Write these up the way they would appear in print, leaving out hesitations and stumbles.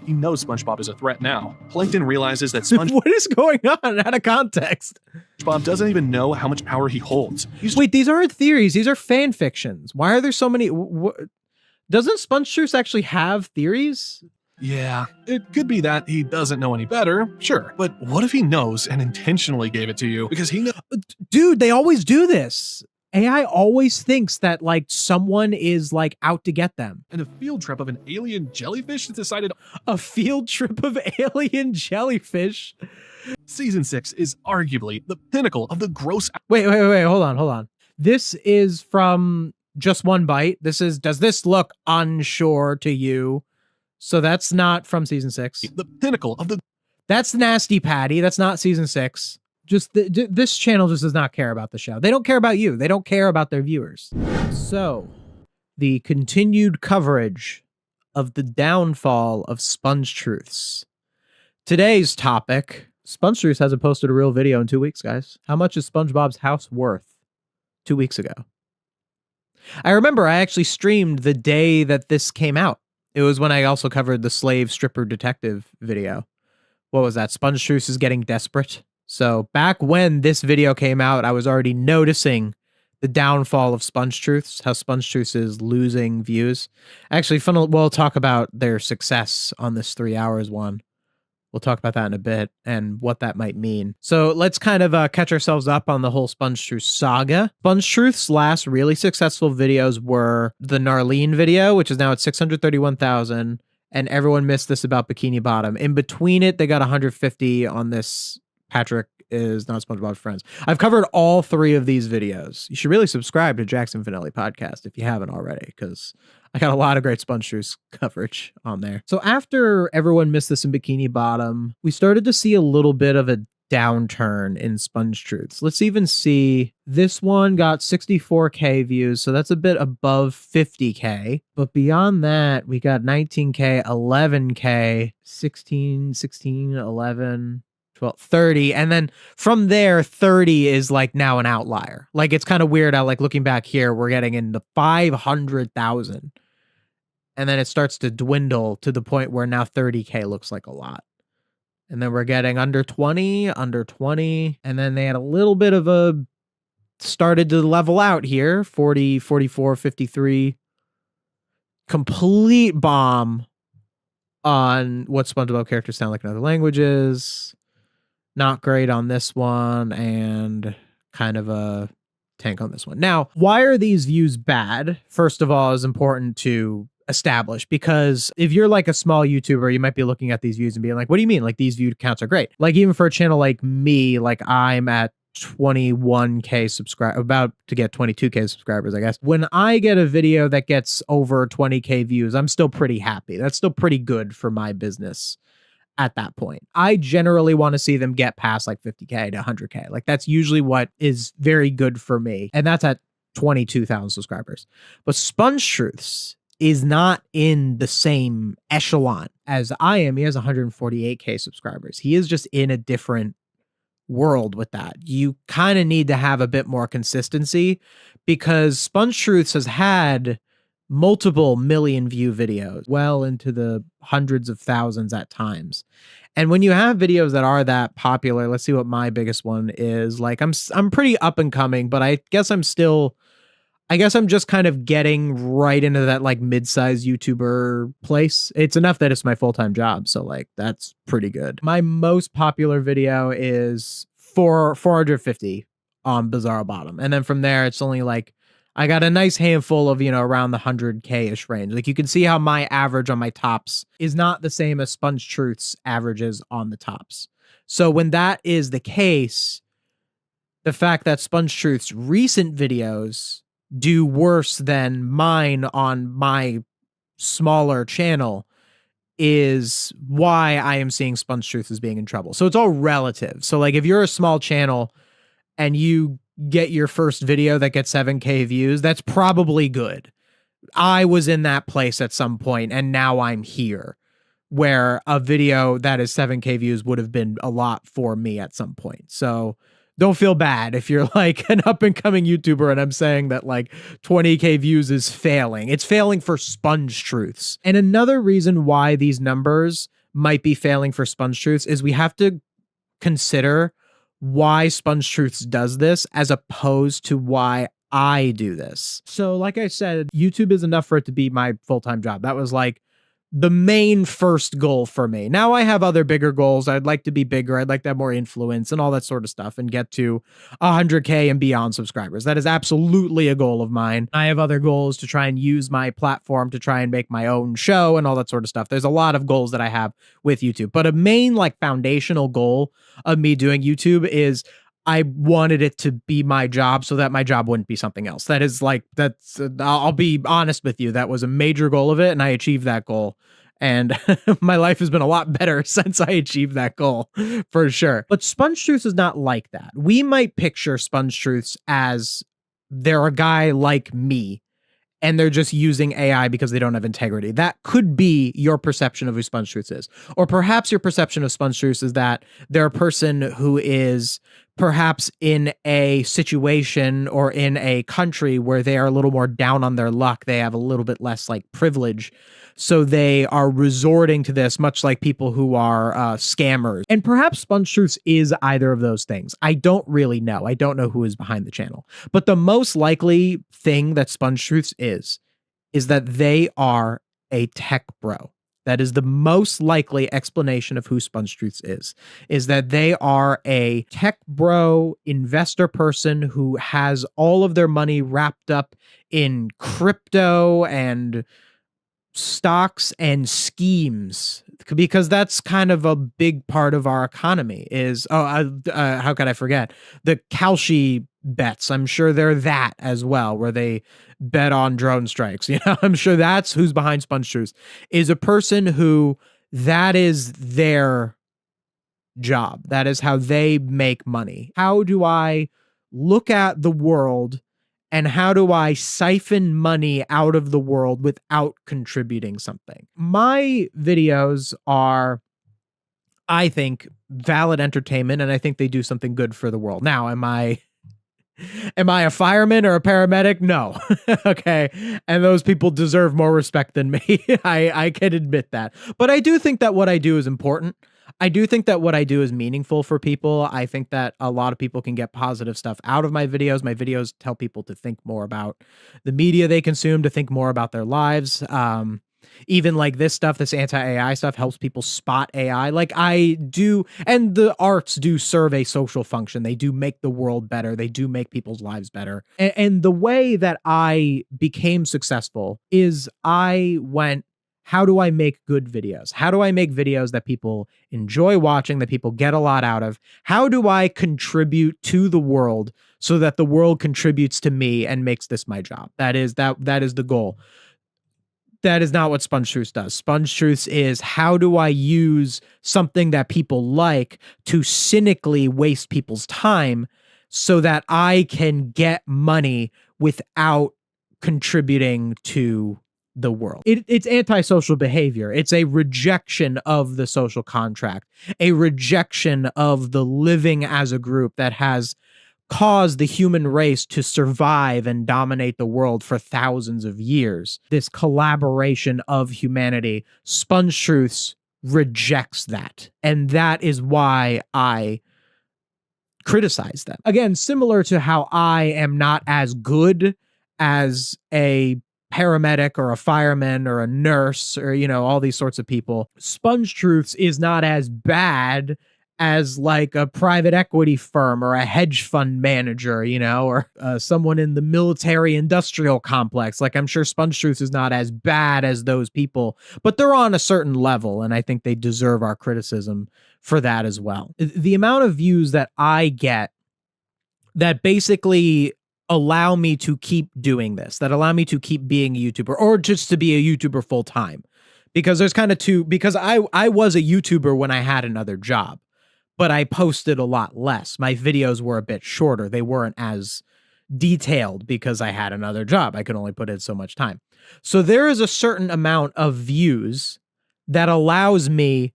He knows SpongeBob is a threat now. Plankton realizes that What is going on out of context? SpongeBob doesn't even know how much power he holds. Wait, these aren't theories. These are fan fictions. Why are there so many? Doesn't SpongeTruths actually have theories? Yeah, it could be that he doesn't know any better, sure. But what if he knows and intentionally gave it to you because he knows? Dude, they always do this. AI always thinks that like someone is like out to get them. And a field trip of an alien jellyfish that decided a field trip of alien jellyfish. Season 6 is arguably the pinnacle of the gross. Wait, hold on. This is from Just One Bite. This is, does this look unsure to you? So that's not from season 6. The pinnacle of the. That's Nasty Patty. That's not season 6. Just this channel just does not care about the show. They don't care about you. They don't care about their viewers. So the continued coverage of the downfall of SpongeTruths. Today's topic, SpongeTruths hasn't posted a real video in 2 weeks, guys. How much is SpongeBob's house worth 2 weeks ago? I remember I actually streamed the day that this came out. It was when I also covered the slave stripper detective video. What was that? SpongeTruths is getting desperate. So back when this video came out, I was already noticing the downfall of SpongeTruths, how SpongeTruths is losing views. Actually, we'll talk about their success on this 3 hours one. We'll talk about that in a bit and what that might mean. So let's kind of catch ourselves up on the whole SpongeTruths saga. SpongeTruths' last really successful videos were the Narlene video, which is now at 631,000, and everyone missed this about Bikini Bottom. In between it, they got 150 on this Patrick is Not SpongeBob's Friends. I've covered all 3 of these videos. You should really subscribe to Jackson Finelli Podcast if you haven't already, because I got a lot of great SpongeTruths coverage on there. So after everyone missed this in Bikini Bottom, we started to see a little bit of a downturn in SpongeTruths. Let's even see, this one got 64K views, so that's a bit above 50K. But beyond that, we got 19K, 11K, 16, 11... 30, and then from there 30 is like now an outlier. Like it's kind of weird how like looking back here we're getting into 500,000 and then it starts to dwindle to the point where now 30K looks like a lot, and then we're getting under 20, and then they had a little bit of a started to level out here, 40, 44, 53. Complete bomb on what SpongeBob characters sound like in other languages. Not great on this one, and kind of a tank on this one. Now, why are these views bad? First of all, is important to establish, because if you're like a small YouTuber, you might be looking at these views and being like, what do you mean? Like these view counts are great. Like even for a channel like me, like I'm at 21K subscribers, about to get 22K subscribers, I guess. When I get a video that gets over 20K views, I'm still pretty happy. That's still pretty good for my business. At that point, I generally want to see them get past like 50K to 100K. Like that's usually what is very good for me. And that's at 22,000 subscribers. But SpongeTruths is not in the same echelon as I am. He has 148K subscribers. He is just in a different world with that. You kind of need to have a bit more consistency, because SpongeTruths has had multiple million view videos, well into the hundreds of thousands at times. And when you have videos that are that popular, let's see what my biggest one is. Like I'm pretty up and coming, but I guess I'm just kind of getting right into that like mid-sized YouTuber place. It's enough that it's my full-time job, so like that's pretty good. My most popular video is 450 on Bizarro Bottom. And then from there it's only like I got a nice handful of, around the 100K-ish range. Like you can see how my average on my tops is not the same as SpongeTruths averages on the tops. So when that is the case, the fact that SpongeTruths recent videos do worse than mine on my smaller channel is why I am seeing SpongeTruths as being in trouble. So it's all relative. So like if you're a small channel and you get your first video that gets 7K views, that's probably good. I was in that place at some point, and now I'm here, where a video that is 7K views would have been a lot for me at some point. So don't feel bad if you're like an up and coming YouTuber and I'm saying that like 20K views is failing. It's failing for SpongeTruths. And another reason why these numbers might be failing for SpongeTruths is we have to consider why SpongeTruths does this as opposed to why I do this. So like I said, YouTube is enough for it to be my full-time job. That was like the main first goal for me. Now I have other bigger goals. I'd like to be bigger. I'd like to have more influence and all that sort of stuff and get to 100K and beyond subscribers. That is absolutely a goal of mine. I have other goals to try and use my platform to try and make my own show and all that sort of stuff. There's a lot of goals that I have with YouTube, but a main like foundational goal of me doing YouTube is I wanted it to be my job so that my job wouldn't be something else. That is like, I'll be honest with you. That was a major goal of it. And I achieved that goal. And my life has been a lot better since I achieved that goal for sure. But SpongeTruths is not like that. We might picture SpongeTruths as they're a guy like me and they're just using AI because they don't have integrity. That could be your perception of who SpongeTruths is. Or perhaps your perception of SpongeTruths is that they're a person who is perhaps in a situation or in a country where they are a little more down on their luck. They have a little bit less like privilege. So they are resorting to this, much like people who are scammers. And perhaps SpongeTruths is either of those things. I don't really know. I don't know who is behind the channel. But the most likely thing that SpongeTruths is that they are a tech bro. That is the most likely explanation of who SpongeTruths is that they are a tech bro investor person who has all of their money wrapped up in crypto and stocks and schemes, because that's kind of a big part of our economy is, how could I forget the Kalshi bets? I'm sure they're that as well, where they bet on drone strikes. You know, I'm sure that's who's behind SpongeTruths, is a person who that is their job. That is how they make money. How do I look at the world and how do I siphon money out of the world without contributing something? My videos are, I think, valid entertainment, and I think they do something good for the world. Now, am I a fireman or a paramedic? No. Okay. And those people deserve more respect than me. I can admit that. But I do think that what I do is important. I do think that what I do is meaningful for people. I think that a lot of people can get positive stuff out of my videos. My videos tell people to think more about the media they consume, to think more about their lives. Even like this stuff, this anti-AI stuff helps people spot AI like I do. And the arts do serve a social function. They do make the world better. They do make people's lives better. And the way that I became successful is I went, how do I make good videos? How do I make videos that people enjoy watching, that people get a lot out of? How do I contribute to the world so that the world contributes to me and makes this my job? That is the goal. That is not what SpongeTruths does. SpongeTruths is, how do I use something that people like to cynically waste people's time so that I can get money without contributing to the world? It's antisocial behavior. It's a rejection of the social contract, a rejection of the living as a group that has caused the human race to survive and dominate the world for thousands of years. This collaboration of humanity, SpongeTruths rejects that. And that is why I criticize them. Again, similar to how I am not as good as a paramedic or a fireman or a nurse or, you know, all these sorts of people, SpongeTruths is not as bad as like a private equity firm or a hedge fund manager, you know, or someone in the military industrial complex. Like, I'm sure SpongeTruths is not as bad as those people, but they're on a certain level. And I think they deserve our criticism for that as well. The amount of views that I get that basically allow me to keep doing this, that allow me to keep being a YouTuber, or just to be a YouTuber full time, because there's kind of two, because I was a YouTuber when I had another job, but I posted a lot less. My videos were a bit shorter. They weren't as detailed because I had another job. I could only put in so much time. So there is a certain amount of views that allows me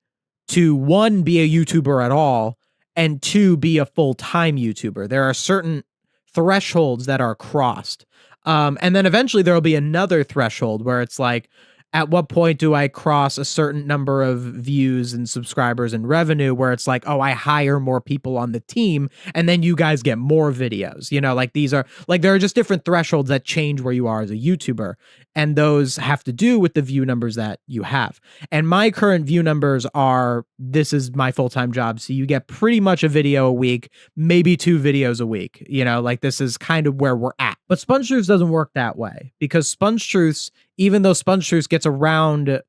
to, one, be a YouTuber at all, and 2, be a full-time YouTuber. There are certain thresholds that are crossed. And then eventually there'll be another threshold where it's like, at what point do I cross a certain number of views and subscribers and revenue where it's like, oh, I hire more people on the team and then you guys get more videos, like these are like, there are just different thresholds that change where you are as a YouTuber. And those have to do with the view numbers that you have. And my current view numbers are, this is my full-time job. So you get pretty much a video a week, maybe 2 videos a week, like this is kind of where we're at. But SpongeTruths doesn't work that way, because SpongeTruths, even though SpongeTruths gets around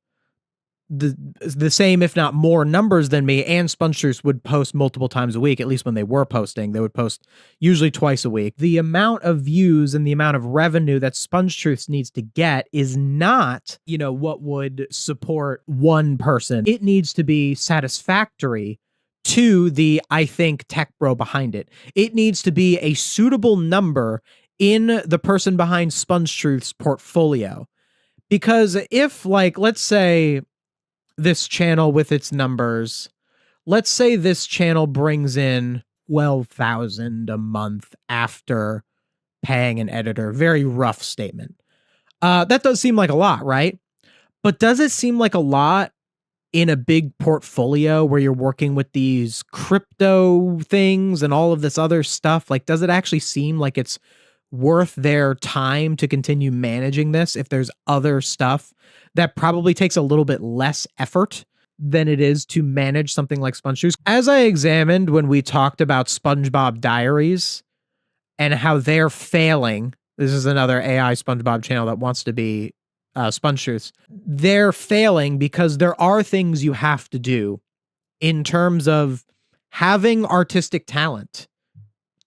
the same, if not more numbers than me, and SpongeTruths would post multiple times a week, at least when they were posting, they would post usually twice a week. The amount of views and the amount of revenue that SpongeTruths needs to get is not, what would support one person. It needs to be satisfactory to the, I think, tech bro behind it. It needs to be a suitable number in the person behind SpongeTruths portfolio. Because if, let's say this channel with its numbers, let's say this channel brings in 12,000 a month after paying an editor, very rough statement. That does seem like a lot, right? But does it seem like a lot in a big portfolio where you're working with these crypto things and all of this other stuff? Like, does it actually seem like it's worth their time to continue managing this if there's other stuff that probably takes a little bit less effort than it is to manage something like SpongeTruths? As I examined when we talked about SpongeBob Diaries and how they're failing, this is another AI SpongeBob channel that wants to be SpongeTruths. They're failing because there are things you have to do in terms of having artistic talent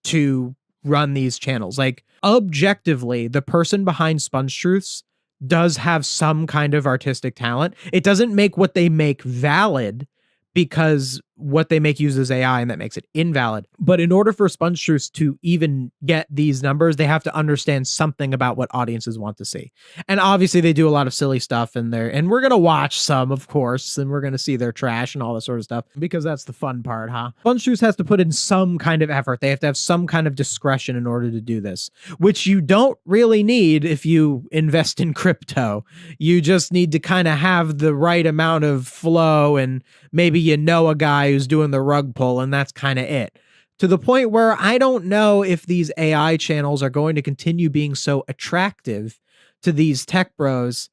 to run these channels. Like, objectively, the person behind SpongeTruths does have some kind of artistic talent. It doesn't make what they make valid, because what they make uses AI and that makes it invalid. But in order for SpongeTruths to even get these numbers, they have to understand something about what audiences want to see. And obviously they do a lot of silly stuff in there, and we're going to watch some, of course, and we're going to see their trash and all this sort of stuff, because that's the fun part, huh? SpongeTruths has to put in some kind of effort. They have to have some kind of discretion in order to do this, which you don't really need if you invest in crypto. You just need to kind of have the right amount of flow, and maybe a guy who's doing the rug pull, and that's kind of it. To the point where I don't know if these AI channels are going to continue being so attractive to these tech bros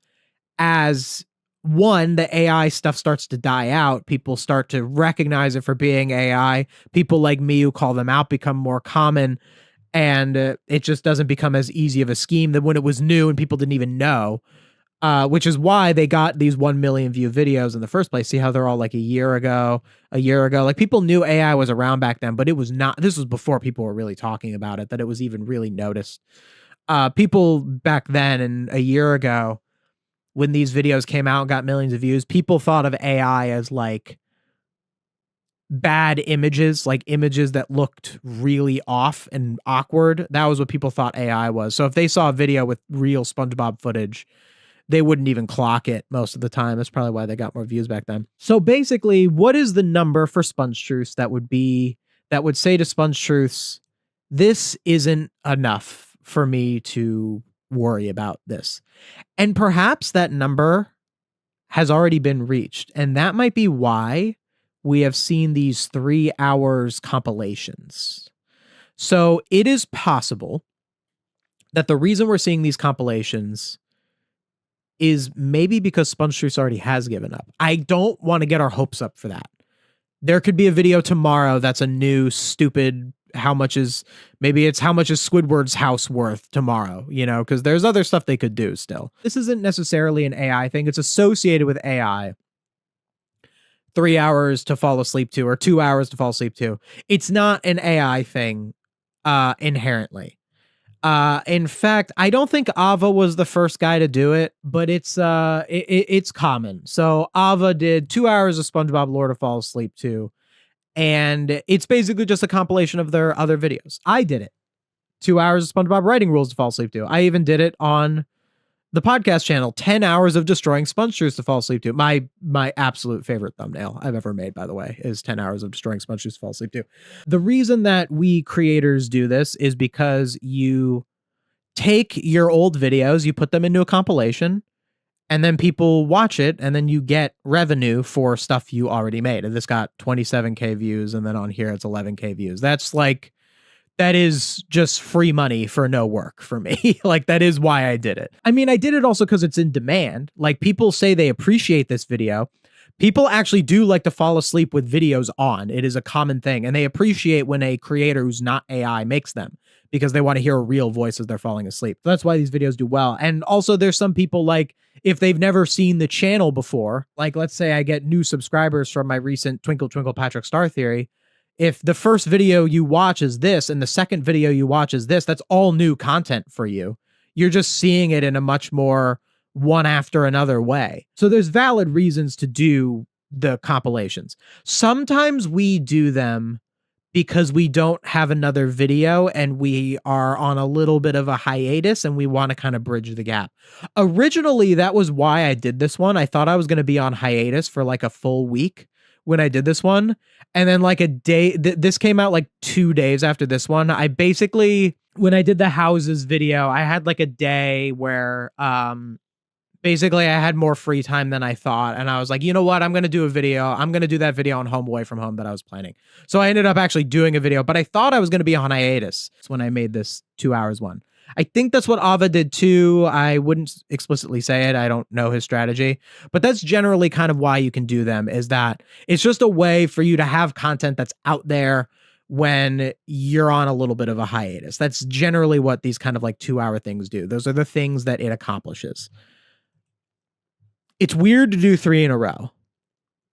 as, one, the AI stuff starts to die out. People start to recognize it for being AI. People like me who call them out become more common, and it just doesn't become as easy of a scheme than when it was new and people didn't even know. Which is why they got these 1 million view videos in the first place. See how they're all like a year ago. Like, people knew AI was around back then, but it was not. This was before people were really talking about it, that it was even really noticed. People back then and a year ago, when these videos came out and got millions of views, people thought of AI as like bad images, like images that looked really off and awkward. That was what people thought AI was. So if they saw a video with real SpongeBob footage, they wouldn't even clock it most of the time. That's probably why they got more views back then. So basically, what is the number for SpongeTruths that would say to SpongeTruths, this isn't enough for me to worry about this? And perhaps that number has already been reached. And that might be why we have seen these 3 hours compilations. So it is possible that the reason we're seeing these compilations is maybe because SpongeTruths already has given up. I don't want to get our hopes up for that. There could be a video tomorrow that's a new stupid, how much is Squidward's house worth tomorrow, because there's other stuff they could do still. This isn't necessarily an AI thing. It's associated with AI. 3 hours to fall asleep to, or 2 hours to fall asleep to. It's not an AI thing inherently. In fact, I don't think Ava was the first guy to do it, but it's common. So Ava did 2 hours of SpongeBob lore to fall asleep to, and it's basically just a compilation of their other videos. I did it. 2 hours of SpongeBob writing rules to fall asleep to. I even did it on the podcast channel, 10 hours of destroying SpongeTruths to fall asleep to. My absolute favorite thumbnail I've ever made, by the way, is 10 hours of destroying SpongeTruths to fall asleep to. The reason that we creators do this is because you take your old videos, you put them into a compilation, and then people watch it, and then you get revenue for stuff you already made. And this got 27K views, and then on here it's 11K views. That is just free money for no work for me. Like, that is why I did it. I mean, I did it also because it's in demand. Like, people say they appreciate this video. People actually do like to fall asleep with videos on. It is a common thing. And they appreciate when a creator who's not AI makes them, because they want to hear a real voice as they're falling asleep. So that's why these videos do well. And also, there's some people, like, if they've never seen the channel before, like, let's say I get new subscribers from my recent Twinkle Twinkle Patrick Star Theory. If the first video you watch is this and the second video you watch is this, that's all new content for you. You're just seeing it in a much more one after another way. So there's valid reasons to do the compilations. Sometimes we do them because we don't have another video and we are on a little bit of a hiatus and we want to kind of bridge the gap. Originally, that was why I did this one. I thought I was going to be on hiatus for like a full week when I did this one. And then like a day, this came out like 2 days after this one. I basically, when I did the houses video, I had like a day where basically I had more free time than I thought. And I was like, you know what? I'm going to do a video. I'm going to do that video on Home Away from Home that I was planning. So I ended up actually doing a video, but I thought I was going to be on hiatus when I made this 2 hours one. I think that's what Ava did too. I wouldn't explicitly say it. I don't know his strategy, but that's generally kind of why you can do them, is that it's just a way for you to have content that's out there when you're on a little bit of a hiatus. That's generally what these kind of like 2 hour things do. Those are the things that it accomplishes. It's weird to do 3 in a row.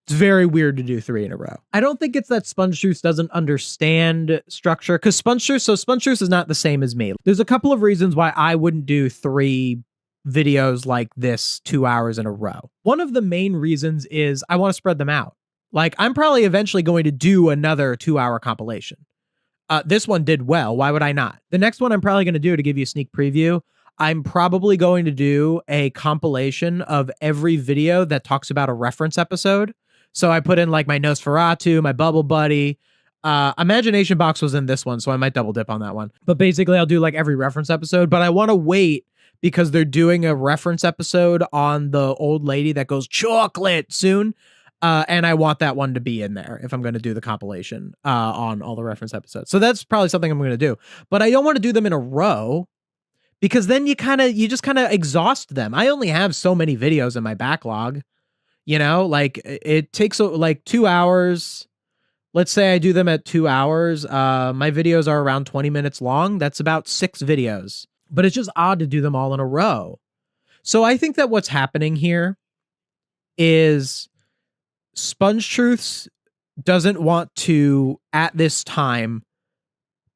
It's very weird to do 3 in a row. I don't think it's that SpongeTruths doesn't understand structure, because SpongeTruths is not the same as me. There's a couple of reasons why I wouldn't do 3 videos like this 2 hours in a row. One of the main reasons is I want to spread them out. Like, I'm probably eventually going to do another 2 hour compilation. This one did well. Why would I not? The next one I'm probably going to do, to give you a sneak preview, I'm probably going to do a compilation of every video that talks about a reference episode. So I put in like my Nosferatu, my Bubble Buddy. Imagination Box was in this one, so I might double dip on that one. But basically, I'll do like every reference episode. But I want to wait because they're doing a reference episode on the old lady that goes chocolate soon. And I want that one to be in there if I'm going to do the compilation on all the reference episodes. So that's probably something I'm going to do. But I don't want to do them in a row, because then you just kind of exhaust them. I only have so many videos in my backlog. You know, like it takes like 2 hours. Let's say I do them at 2 hours. My videos are around 20 minutes long. That's about 6 videos, but it's just odd to do them all in a row. So I think that what's happening here is SpongeTruths doesn't want to, at this time,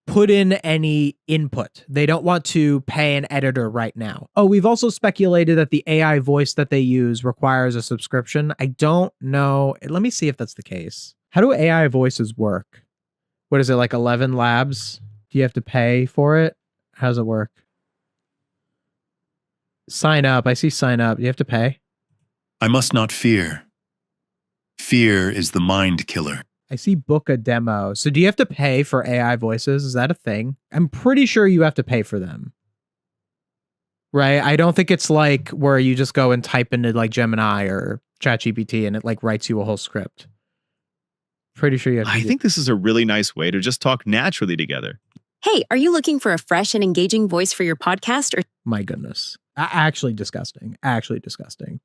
put in any input. They don't want to pay an editor right now. Oh, we've also speculated that the AI voice that they use requires a subscription. I don't know. Let me see if that's the case. How do AI voices work? What is it, like 11 Labs? Do you have to pay for it? How does it work? Sign up. I see sign up. Do you have to pay? I must not fear. Fear is the mind killer. I see book a demo. So do you have to pay for AI voices? Is that a thing? I'm pretty sure you have to pay for them. Right? I don't think it's like where you just go and type into like Gemini or ChatGPT and it like writes you a whole script. Pretty sure you have to. I think this is a really nice way to just talk naturally together. Hey, are you looking for a fresh and engaging voice for your podcast? Or My goodness. Actually disgusting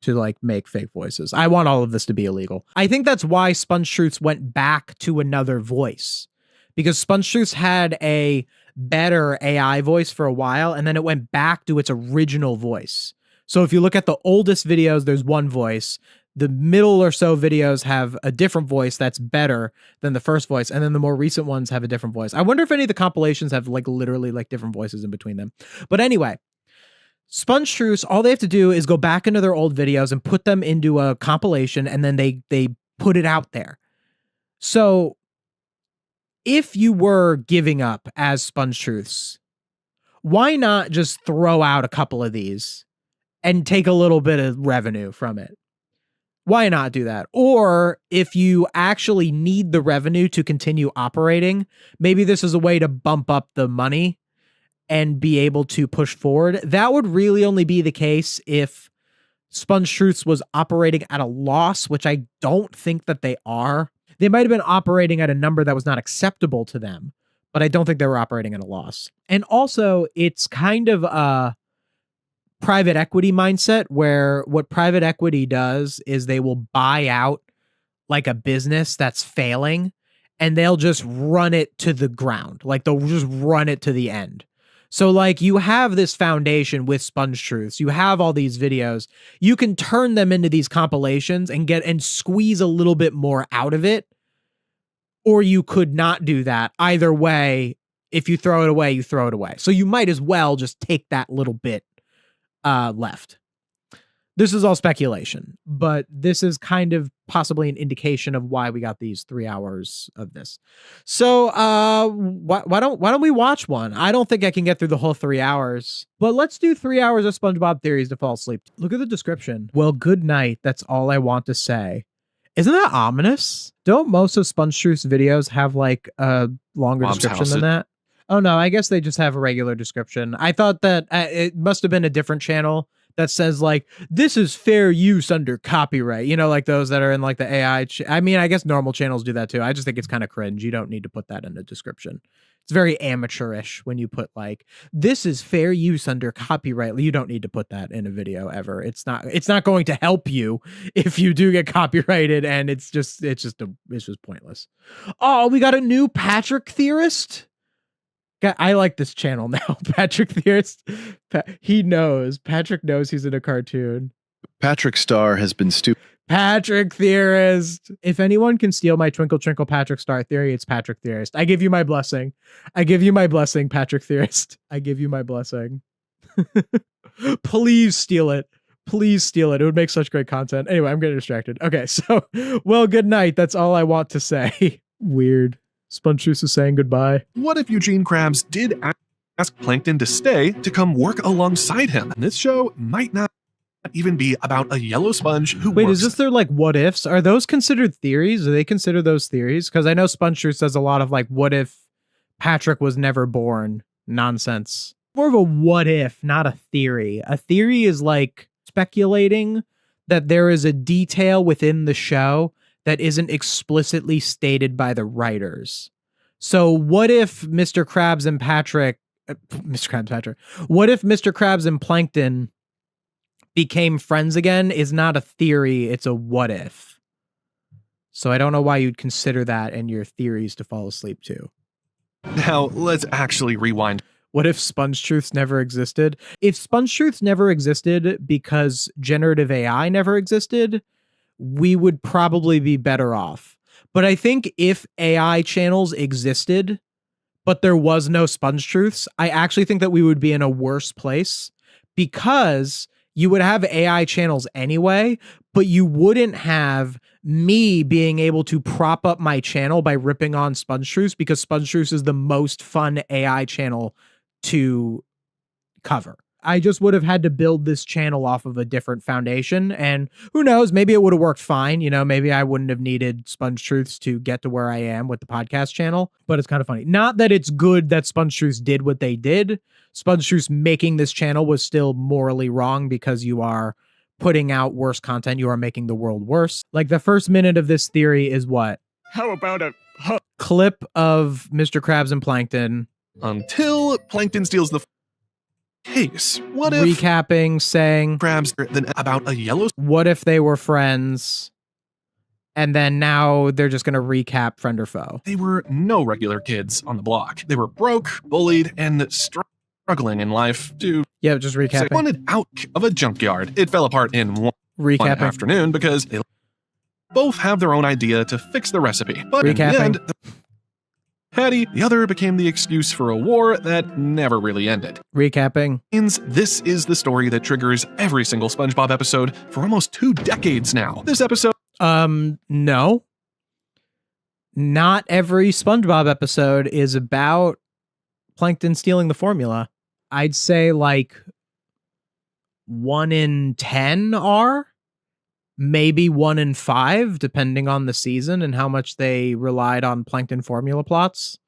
to like make fake voices. I want all of this to be illegal. I think that's why SpongeTruths went back to another voice, because SpongeTruths had a better AI voice for a while and then it went back to its original voice. So if you look at the oldest videos, there's one voice. The middle or so videos have a different voice that's better than the first voice. And then the more recent ones have a different voice. I wonder if any of the compilations have like literally like different voices in between them. But anyway, SpongeTruths, all they have to do is go back into their old videos and put them into a compilation, and then they put it out there. So if you were giving up as SpongeTruths, why not just throw out a couple of these and take a little bit of revenue from it. Why not do that? Or if you actually need the revenue to continue operating, maybe this is a way to bump up the money and be able to push forward. That would really only be the case if SpongeTruths was operating at a loss, which I don't think that they are. They might have been operating at a number that was not acceptable to them, but I don't think they were operating at a loss. And also, it's kind of a private equity mindset where what private equity does is they will buy out like a business that's failing and they'll just run it to the ground. Like they'll just run it to the end. So like you have this foundation with SpongeTruths, you have all these videos, you can turn them into these compilations and squeeze a little bit more out of it. Or you could not do that. Either way, if you throw it away, you throw it away. So you might as well just take that little bit left. This is all speculation, but this is kind of possibly an indication of why we got these 3 hours of this. So why don't we watch one? I don't think I can get through the whole 3 hours, but let's do 3 hours of SpongeBob theories to fall asleep. Look at the description. Well, good night. That's all I want to say. Isn't that ominous? Don't most of SpongeTruth's videos have like a longer Mom's description house than it- that? Oh no, I guess they just have a regular description. I thought that it must have been a different channel that says like, this is fair use under copyright. You know, like those that are in like the AI. I mean, I guess normal channels do that too. I just think it's kind of cringe. You don't need to put that in the description. It's very amateurish when you put like, this is fair use under copyright. You don't need to put that in a video ever. It's not going to help you if you do get copyrighted, and it's just pointless. Oh, we got a new Patrick theorist. I like this channel now. Patrick Theorist. He knows. Patrick knows he's in a cartoon. Patrick Star has been stupid. Patrick Theorist. If anyone can steal my Twinkle Twinkle Patrick Star theory, it's Patrick Theorist. I give you my blessing. I give you my blessing, Patrick Theorist. I give you my blessing. Please steal it. Please steal it. It would make such great content. Anyway, I'm getting distracted. Okay, so, well, good night. That's all I want to say. Weird. SpongeTruths is saying goodbye. What if Eugene Krabs did ask Plankton to stay to come work alongside him? And this show might not even be about a yellow sponge who Wait, works. is this their like what ifs? Are those considered theories? Do they consider those theories? Because I know SpongeTruths does a lot of like, what if Patrick was never born nonsense. More of a what if, not a theory. A theory is like speculating that there is a detail within the show that isn't explicitly stated by the writers. So what if Mr. Krabs and Patrick, what if Mr. Krabs and Plankton became friends again is not a theory, it's a what if. So I don't know why you'd consider that in your theories to fall asleep to. Now, let's actually rewind. What if SpongeTruths never existed? If SpongeTruths never existed because generative AI never existed, we would probably be better off. But I think if AI channels existed, but there was no SpongeTruths, I actually think that we would be in a worse place because you would have AI channels anyway, but you wouldn't have me being able to prop up my channel by ripping on SpongeTruths because SpongeTruths is the most fun AI channel to cover. I just would have had to build this channel off of a different foundation, and who knows, maybe it would have worked fine. You know, maybe I wouldn't have needed SpongeTruths to get to where I am with the podcast channel, but it's kind of funny. Not that it's good that SpongeTruths did what they did. SpongeTruths making this channel was still morally wrong because you are putting out worse content. You are making the world worse. Like the first minute of this theory is what? How about a Clip of Mr. Krabs and Plankton Until Plankton steals the case. What if recapping, saying, Krabs then about a yellow what if they were friends? And then now they're just going to recap friend or foe. They were no regular kids on the block. They were broke, bullied, and struggling in life to Yeah, just recapping. wanted out of a junkyard. It fell apart in one Recapping. afternoon because they both have their own idea to fix the recipe. But in the Recapping. end, Patty, the other, became the excuse for a war that never really ended. Recapping. Means this is the story that triggers every single SpongeBob episode for almost 2 decades now. This episode No. Not every SpongeBob episode is about Plankton stealing the formula. I'd say like 1 in 10 are. Maybe 1 in 5, depending on the season and how much they relied on plankton formula plots.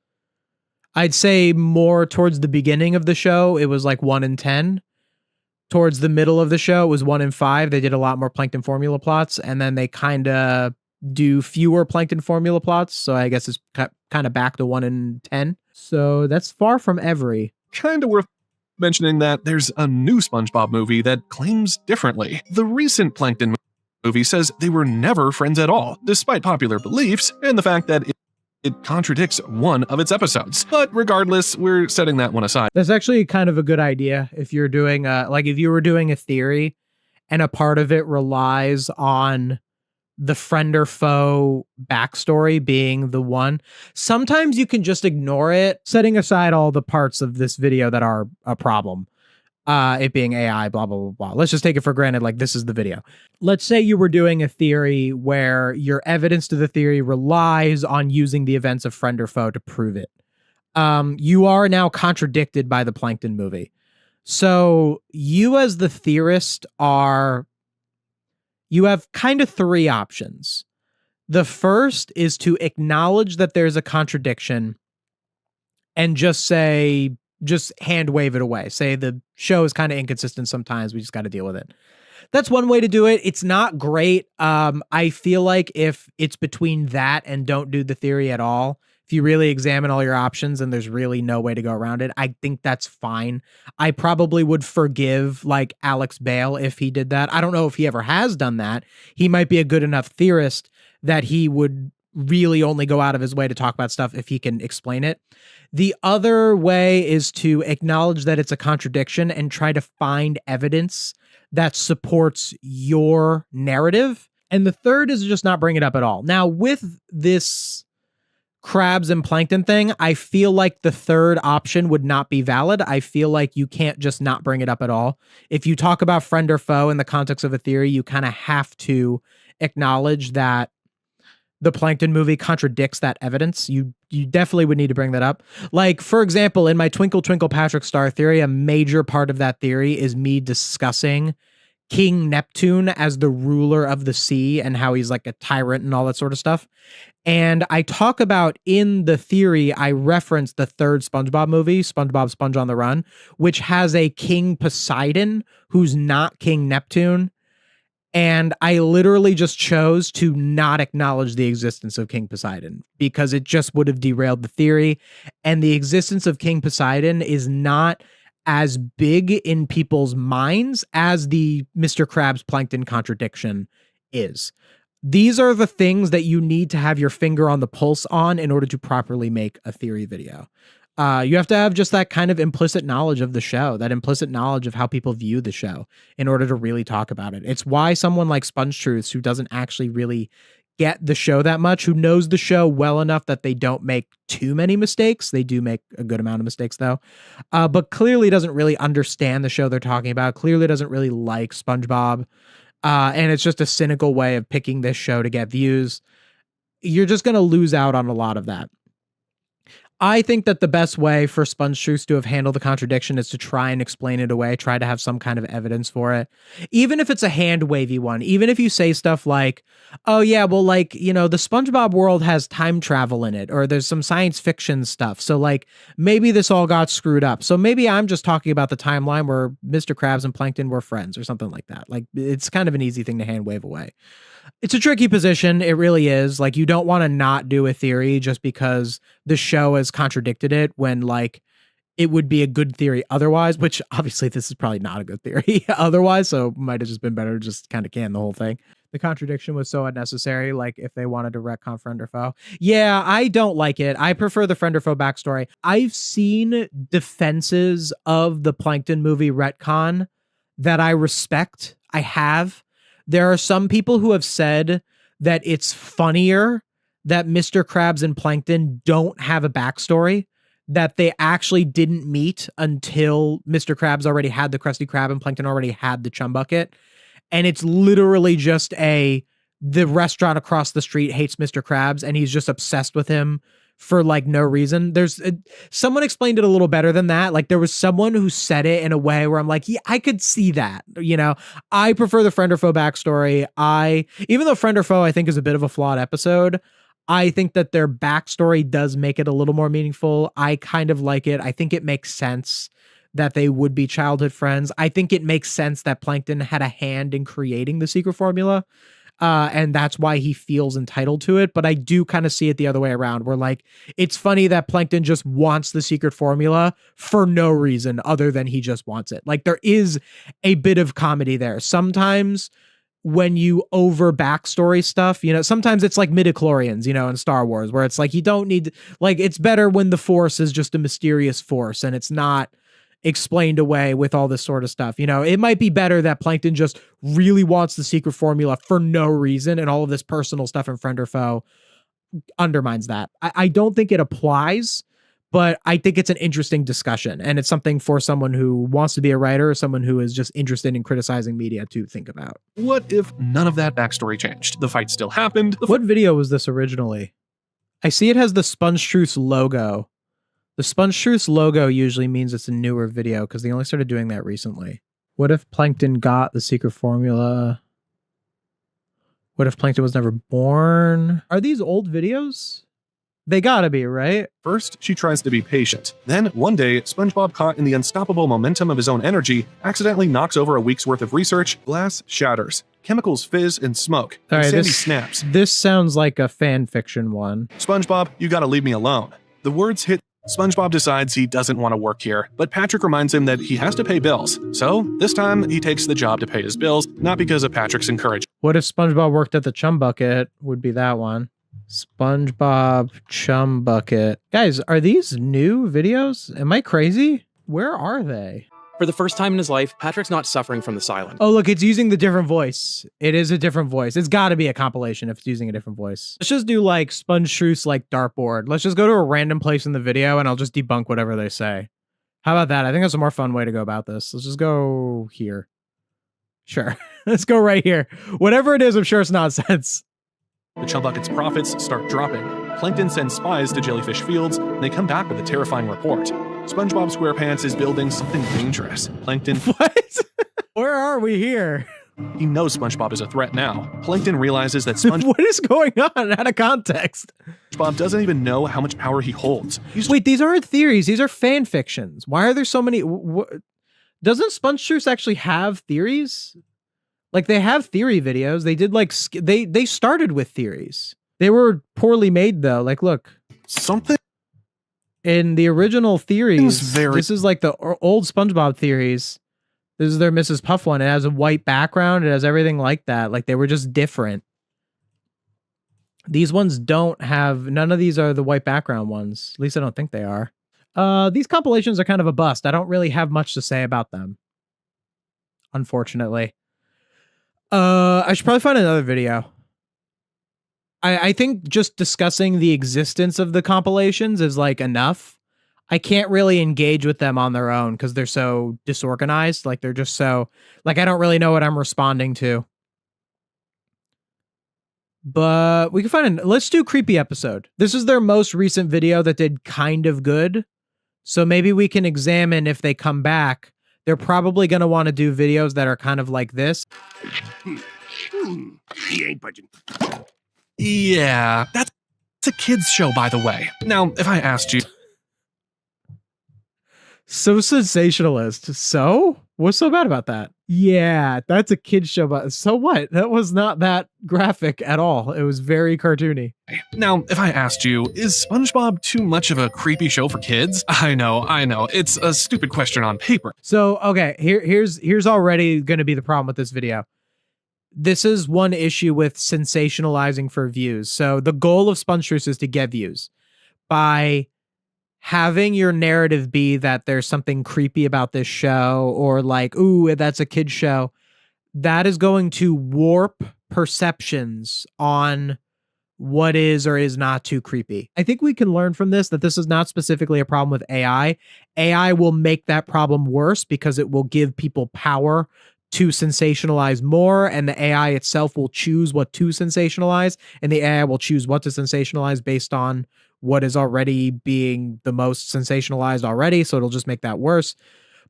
I'd say more towards the beginning of the show, it was like 1 in 10. Towards the middle of the show, it was 1 in 5. They did a lot more plankton formula plots, and then they kind of do fewer plankton formula plots. So I guess it's kind of back to 1 in 10. So that's far from every. Kind of worth mentioning that there's a new SpongeBob movie that claims differently. The recent Plankton movie says they were never friends at all, despite popular beliefs and the fact that it contradicts one of its episodes. But regardless, we're setting that one aside. That's actually kind of a good idea if you're doing if you were doing a theory and a part of it relies on the friend or foe backstory being the one. Sometimes you can just ignore it, setting aside all the parts of this video that are a problem. It being AI, blah, blah, blah, blah. Let's just take it for granted, like this is the video. Let's say you were doing a theory where your evidence to the theory relies on using the events of friend or foe to prove it. You are now contradicted by the Plankton movie. So you as the theorist you have kind of 3 options. The first is to acknowledge that there's a contradiction and just hand wave it away. Say the show is kind of inconsistent sometimes. We just got to deal with it. That's one way to do it. It's not great. I feel like if it's between that and don't do the theory at all, if you really examine all your options and there's really no way to go around it, I think that's fine. I probably would forgive like Alex Bale if he did that. I don't know if he ever has done that. He might be a good enough theorist that he would really only go out of his way to talk about stuff if he can explain it. The other way is to acknowledge that it's a contradiction and try to find evidence that supports your narrative. And the third is just not bring it up at all. Now, with this crabs and plankton thing, I feel like the third option would not be valid. I feel like you can't just not bring it up at all. If you talk about friend or foe in the context of a theory, you kind of have to acknowledge that the Plankton movie contradicts that evidence. You definitely would need to bring that up. Like, for example, in my Twinkle Twinkle Patrick Star theory, a major part of that theory is me discussing King Neptune as the ruler of the sea and how he's like a tyrant and all that sort of stuff. And I talk about in the theory, I reference the third SpongeBob movie, SpongeBob Sponge on the Run, which has a King Poseidon who's not King Neptune. And I literally just chose to not acknowledge the existence of King Poseidon because it just would have derailed the theory. And the existence of King Poseidon is not as big in people's minds as the Mr. Krabs Plankton contradiction is. These are the things that you need to have your finger on the pulse on in order to properly make a theory video. You have to have just that kind of implicit knowledge of the show, that implicit knowledge of how people view the show in order to really talk about it. It's why someone like SpongeTruths, who doesn't actually really get the show that much, who knows the show well enough that they don't make too many mistakes. They do make a good amount of mistakes though, but clearly doesn't really understand the show they're talking about, clearly doesn't really like SpongeBob. And it's just a cynical way of picking this show to get views. You're just going to lose out on a lot of that. I think that the best way for SpongeTruths to have handled the contradiction is to try and explain it away, try to have some kind of evidence for it. Even if it's a hand-wavy one, even if you say stuff like, oh yeah, well, like, you know, the SpongeBob world has time travel in it, or there's some science fiction stuff. So like, maybe this all got screwed up. So maybe I'm just talking about the timeline where Mr. Krabs and Plankton were friends or something like that. Like, it's kind of an easy thing to hand-wave away. It's a tricky position. It really is. Like, you don't want to not do a theory just because the show has contradicted it when, like, it would be a good theory otherwise, which obviously this is probably not a good theory otherwise. So it might have just been better to just kind of can the whole thing. The contradiction was so unnecessary. Like, if they wanted to retcon friend or foe. Yeah, I don't like it. I prefer the friend or foe backstory. I've seen defenses of the Plankton movie retcon that I respect. I have. There are some people who have said that it's funnier that Mr. Krabs and Plankton don't have a backstory, that they actually didn't meet until Mr. Krabs already had the Krusty Krab and Plankton already had the Chum Bucket. And it's literally just the restaurant across the street hates Mr. Krabs and he's just obsessed with him for like no reason. Someone explained it a little better than that. Like there was someone who said it in a way where I'm like, yeah, I could see that. I prefer the friend or foe backstory. Even though friend or foe I think is a bit of a flawed episode, I think that their backstory does make it a little more meaningful. I kind of like it. I think it makes sense that they would be childhood friends. I think it makes sense that Plankton had a hand in creating the secret formula. And that's why he feels entitled to it. But I do kind of see it the other way around, where like, it's funny that Plankton just wants the secret formula for no reason other than he just wants it. Like there is a bit of comedy there. Sometimes when you over backstory stuff, sometimes it's like midichlorians, in Star Wars, where it's like, you don't need, like, it's better when the force is just a mysterious force and it's not explained away with all this sort of stuff. It might be better that Plankton just really wants the secret formula for no reason, and all of this personal stuff in friend or foe undermines that. I don't think it applies, but I think it's an interesting discussion, and it's something for someone who wants to be a writer or someone who is just interested in criticizing media to think about. What if none of that backstory changed? The fight still happened. What video was this originally? I see it has the SpongeTruths logo. The SpongeTruths logo usually means it's a newer video because they only started doing that recently. What if Plankton got the secret formula? What if Plankton was never born? Are these old videos? They gotta be, right? First, she tries to be patient. Then, one day, SpongeBob, caught in the unstoppable momentum of his own energy, accidentally knocks over a week's worth of research. Glass shatters. Chemicals fizz and smoke. All right, Sandy snaps. This sounds like a fan fiction one. SpongeBob, you gotta leave me alone. The words hit. SpongeBob decides he doesn't want to work here, but Patrick reminds him that he has to pay bills. So, this time, he takes the job to pay his bills, not because of Patrick's encouragement. What if SpongeBob worked at the Chum Bucket? Would be that one. SpongeBob Chum Bucket. Guys, are these new videos? Am I crazy? Where are they? For the first time in his life, Patrick's not suffering from the silence. Oh, look, it's using the different voice. It is a different voice. It's got to be a compilation if it's using a different voice. Let's just do like SpongeTruths like dartboard. Let's just go to a random place in the video and I'll just debunk whatever they say. How about that? I think that's a more fun way to go about this. Let's just go here. Sure. Let's go right here. Whatever it is, I'm sure it's nonsense. The Chum Bucket's profits start dropping. Plankton sends spies to Jellyfish Fields, and they come back with a terrifying report. SpongeBob SquarePants is building something dangerous. Plankton... What? Where are we here? He knows SpongeBob is a threat now. Plankton realizes that What is going on out of context? SpongeBob doesn't even know how much power he holds. Wait, these aren't theories. These are fan fictions. Why are there so many... Doesn't SpongeTruths actually have theories? Like, they have theory videos. They did like... They started with theories. They were poorly made, though. Like, look. Something... In the original theories, this is like the old SpongeBob theories. This is their Mrs. Puff one. It has a white background. It has everything like that. Like, they were just different. These ones don't have... None of these are the white background ones. At least I don't think they are. These compilations are kind of a bust. I don't really have much to say about them, unfortunately. I should probably find another video. I think just discussing the existence of the compilations is like enough. I can't really engage with them on their own because they're so disorganized. Like, they're just so... Like, I don't really know what I'm responding to. But we can find... Let's do Creepy Episode. This is their most recent video that did kind of good. So maybe we can examine if they come back. They're probably going to want to do videos that are kind of like this. He ain't budging. Yeah, that's a kid's show, by the way. Now, if I asked you... So sensationalist. So? What's so bad about that? Yeah, that's a kid's show, but so what? That was not that graphic at all. It was very cartoony. Now, if I asked you, is SpongeBob too much of a creepy show for kids? I know. It's a stupid question on paper. So, okay, here's already going to be the problem with this video. This is one issue with sensationalizing for views. So the goal of SpongeTruths is to get views. By having your narrative be that there's something creepy about this show, or like, ooh, that's a kid's show, that is going to warp perceptions on what is or is not too creepy. I think we can learn from this that this is not specifically a problem with AI. AI will make that problem worse because it will give people power to sensationalize more, and the AI itself will choose what to sensationalize, and the AI will choose what to sensationalize based on what is already being the most sensationalized already, so it'll just make that worse.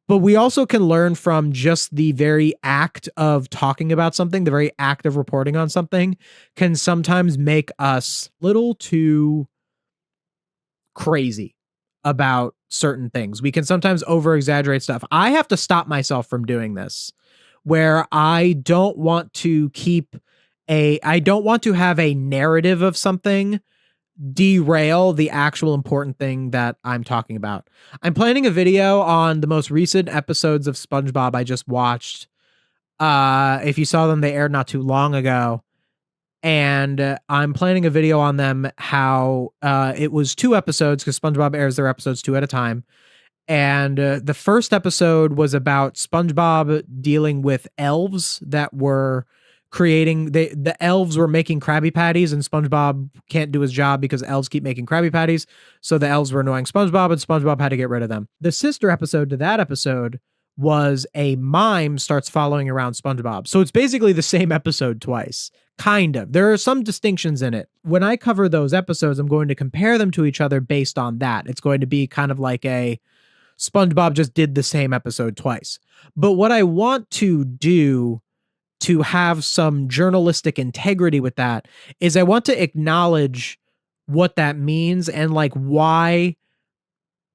But we also can learn from just the very act of talking about something, the very act of reporting on something can sometimes make us a little too crazy about certain things. We can sometimes over exaggerate stuff. I have to stop myself from doing this, where I don't want to have a narrative of something derail the actual important thing that I'm talking about. I'm planning a video on the most recent episodes of SpongeBob I just watched. If you saw them, they aired not too long ago. And I'm planning a video on them, how it was 2 episodes, because SpongeBob airs their episodes 2 at a time. And the first episode was about SpongeBob dealing with elves that were creating, the elves were making Krabby Patties, and SpongeBob can't do his job because elves keep making Krabby Patties. So the elves were annoying SpongeBob, and SpongeBob had to get rid of them. The sister episode to that episode was a mime starts following around SpongeBob. So it's basically the same episode twice. Kind of. There are some distinctions in it. When I cover those episodes, I'm going to compare them to each other based on that. It's going to be kind of like a SpongeBob just did the same episode twice. But what I want to do to have some journalistic integrity with that is I want to acknowledge what that means and like why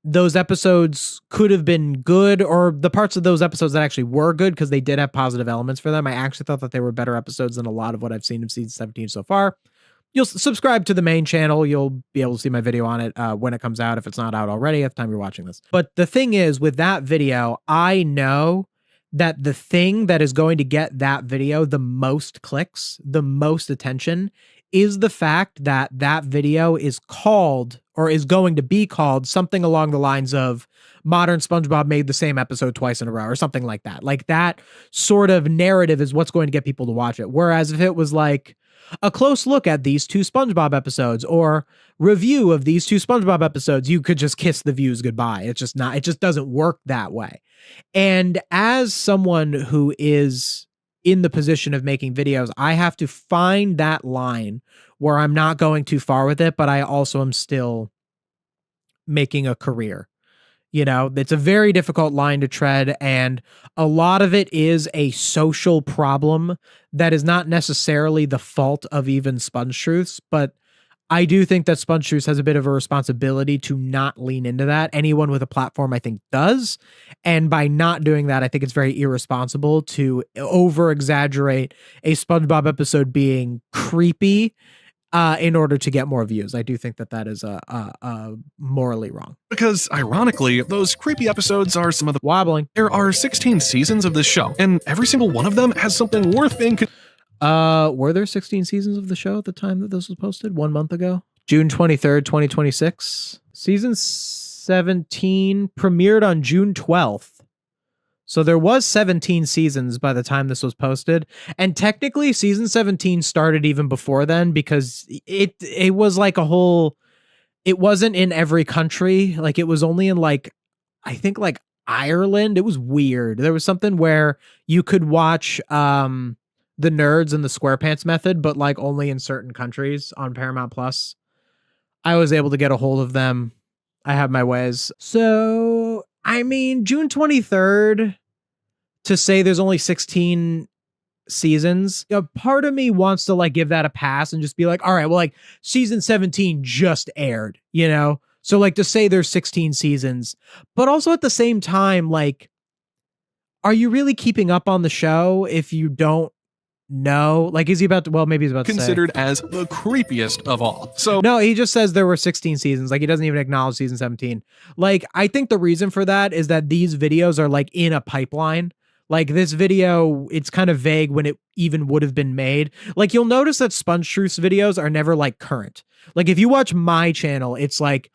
those episodes could have been good, or the parts of those episodes that actually were good because they did have positive elements for them. I actually thought that they were better episodes than a lot of what I've seen of season 17 so far. You'll subscribe to the main channel. You'll be able to see my video on it when it comes out, if it's not out already at the time you're watching this. But the thing is, with that video, I know that the thing that is going to get that video the most clicks, the most attention, is the fact that that video is called, or is going to be called, something along the lines of Modern SpongeBob made the same episode twice in a row, or something like that. Like that sort of narrative is what's going to get people to watch it. Whereas if it was like a close look at these 2 SpongeBob episodes, or review of these 2 SpongeBob episodes, you could just kiss the views goodbye. It's just not, it just doesn't work that way. And as someone who is in the position of making videos, I have to find that line where I'm not going too far with it, but I also am still making a career. You know, it's a very difficult line to tread, and a lot of it is a social problem that is not necessarily the fault of even SpongeTruths, but I do think that SpongeTruths has a bit of a responsibility to not lean into that. Anyone with a platform, I think, does. And by not doing that, I think it's very irresponsible to over-exaggerate a SpongeBob episode being creepy in order to get more views. I do think that that is morally wrong. Because, ironically, those creepy episodes are some of the... Wobbling. There are 16 seasons of this show, and every single one of them has something worth being... Were there 16 seasons of the show at the time that this was posted? 1 month ago? June 23rd, 2026. Season 17 premiered on June 12th. So there was 17 seasons by the time this was posted. And technically, season 17 started even before then, because it was like a whole... It wasn't in every country. Like, it was only in, like, I think, like, Ireland. It was weird. There was something where you could watch... The Nerds and the SquarePants Method, but like only in certain countries on Paramount Plus. I was able to get a hold of them. I have my ways. So, I mean, June 23rd, to say there's only 16 seasons, a part of me wants to like give that a pass and just be like, all right, well, like season 17 just aired, you know? So like to say there's 16 seasons, but also at the same time, like, are you really keeping up on the show if you don't know? Like, is he about to, well, maybe he's about to considered say, as the creepiest of all. So no, he just says there were 16 seasons. Like, he doesn't even acknowledge season 17. Like, I think the reason for that is that these videos are like in a pipeline. Like, this video, it's kind of vague when it even would have been made. Like, you'll notice that SpongeTruths videos are never like current. Like, if you watch my channel, it's like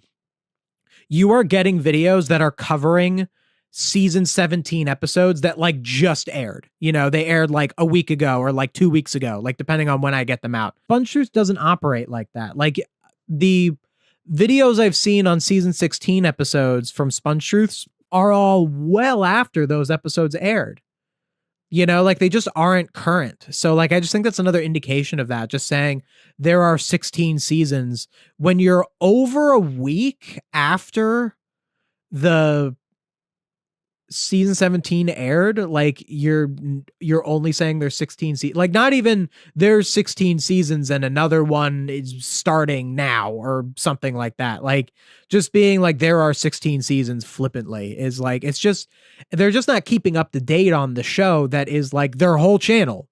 you are getting videos that are covering season 17 episodes that like just aired. You know, they aired like a week ago or like 2 weeks ago, like depending on when I get them out. SpongeTruths doesn't operate like that. Like, the videos I've seen on season 16 episodes from SpongeTruths are all well after those episodes aired. You know, like they just aren't current. So like I just think that's another indication of that. Just saying there are 16 seasons when you're over a week after the season 17 aired, like you're only saying there's 16 seasons, like not even there's 16 seasons and another one is starting now or something like that. Like just being like there are 16 seasons flippantly is like, it's just, they're just not keeping up to date on the show that is like their whole channel.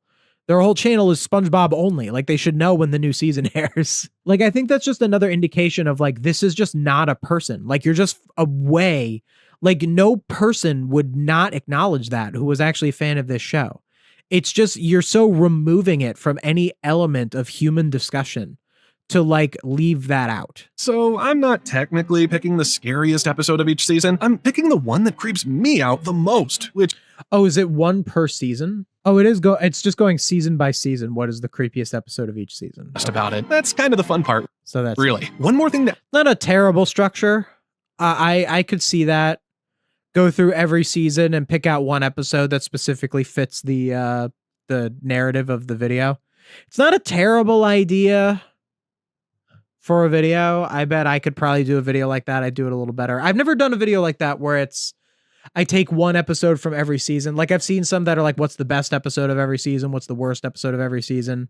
Their whole channel is SpongeBob only. Like they should know when the new season airs. Like I think that's just another indication of like this is just not a person. Like you're just away. Like no person would not acknowledge that who was actually a fan of this show. It's just you're so removing it from any element of human discussion to like leave that out. So I'm not technically picking the scariest episode of each season. I'm picking the one that creeps me out the most, which... Oh, is it one per season? Oh, it is it's just going season by season. What is the creepiest episode of each season? Just about it. That's kind of the fun part. So that's really one more thing that... Not a terrible structure. I could see that. Go through every season and pick out one episode that specifically fits the narrative of the video. It's not a terrible idea for a video. I bet I could probably do a video like that. I'd do it a little better. I've never done a video like that where I take one episode from every season. Like I've seen some that are like, what's the best episode of every season? What's the worst episode of every season?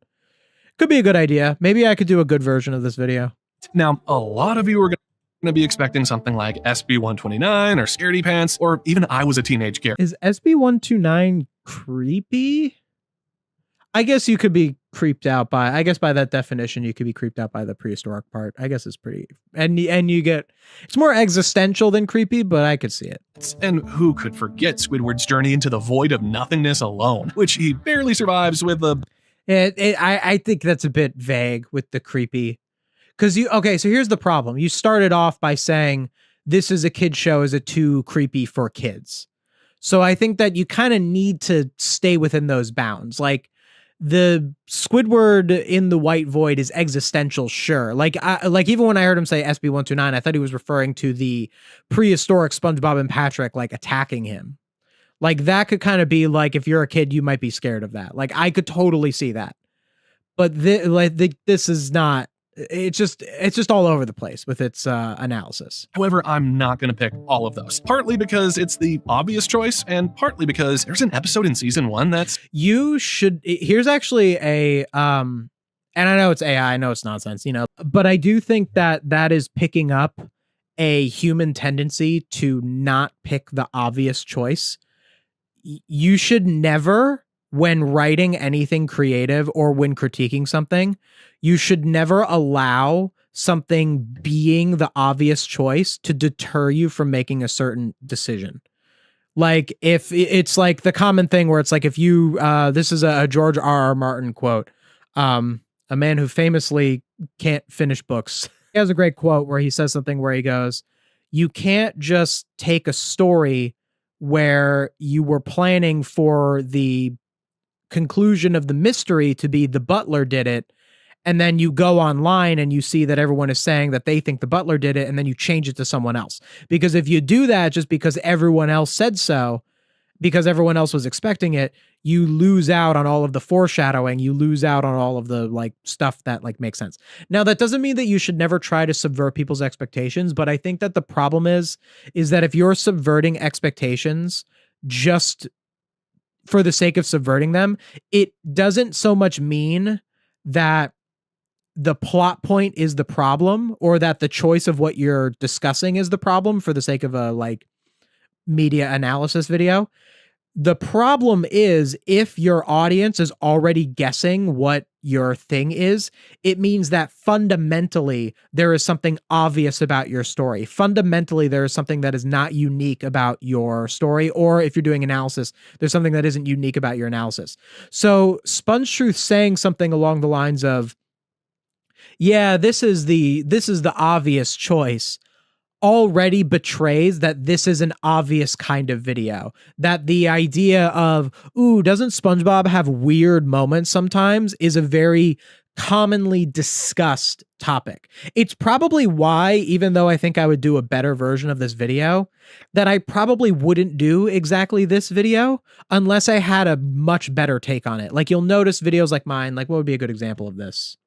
Could be a good idea. Maybe I could do a good version of this video. Now, a lot of you are going to be expecting something like SB129 or Scaredy Pants, or even I Was a Teenage Gear. Is SB129 creepy? I guess you could be creeped out by, I guess by that definition, you could be creeped out by the prehistoric part. I guess it's pretty, and you get, it's more existential than creepy, but I could see it. And who could forget Squidward's journey into the void of nothingness alone, which he barely survives with a... I think that's a bit vague with the creepy. Because so here's the problem. You started off by saying this is a kid show, is it too creepy for kids? So I think that you kind of need to stay within those bounds. Like the Squidward in the white void is existential, sure. Like even when I heard him say SB129, I thought he was referring to the prehistoric SpongeBob and Patrick like attacking him. Like that could kind of be like, if you're a kid, you might be scared of that. Like I could totally see that. But this is not. It's just all over the place with its analysis. However, I'm not going to pick all of those. Partly because it's the obvious choice, and partly because there's an episode in season 1 that's... You should... Here's actually a... and I know it's AI, I know it's nonsense, you know, but I do think that is picking up a human tendency to not pick the obvious choice. You should never, when writing anything creative or when critiquing something, you should never allow something being the obvious choice to deter you from making a certain decision. Like if it's like the common thing where it's like, if you, this is a George R.R. Martin quote, a man who famously can't finish books. He has a great quote where he says something where he goes, you can't just take a story where you were planning for the conclusion of the mystery to be the butler did it, and then you go online and you see that everyone is saying that they think the butler did it, and then you change it to someone else. Because if you do that just because everyone else said so, because everyone else was expecting it, you lose out on all of the foreshadowing, you lose out on all of the like stuff that like makes sense. Now that doesn't mean that you should never try to subvert people's expectations, but I think that the problem is that if you're subverting expectations just for the sake of subverting them, it doesn't so much mean that the plot point is the problem or that the choice of what you're discussing is the problem for the sake of a like media analysis video. The problem is if your audience is already guessing what your thing is, it means that fundamentally there is something obvious about your story. Fundamentally, there is something that is not unique about your story, or if you're doing analysis, there's something that isn't unique about your analysis. So SpongeTruths saying something along the lines of, yeah, this is the obvious choice, already betrays that this is an obvious kind of video. That the idea of, ooh, doesn't SpongeBob have weird moments sometimes, is a very commonly discussed topic. It's probably why, even though I think I would do a better version of this video, that I probably wouldn't do exactly this video unless I had a much better take on it. Like, you'll notice videos like mine, like what would be a good example of this?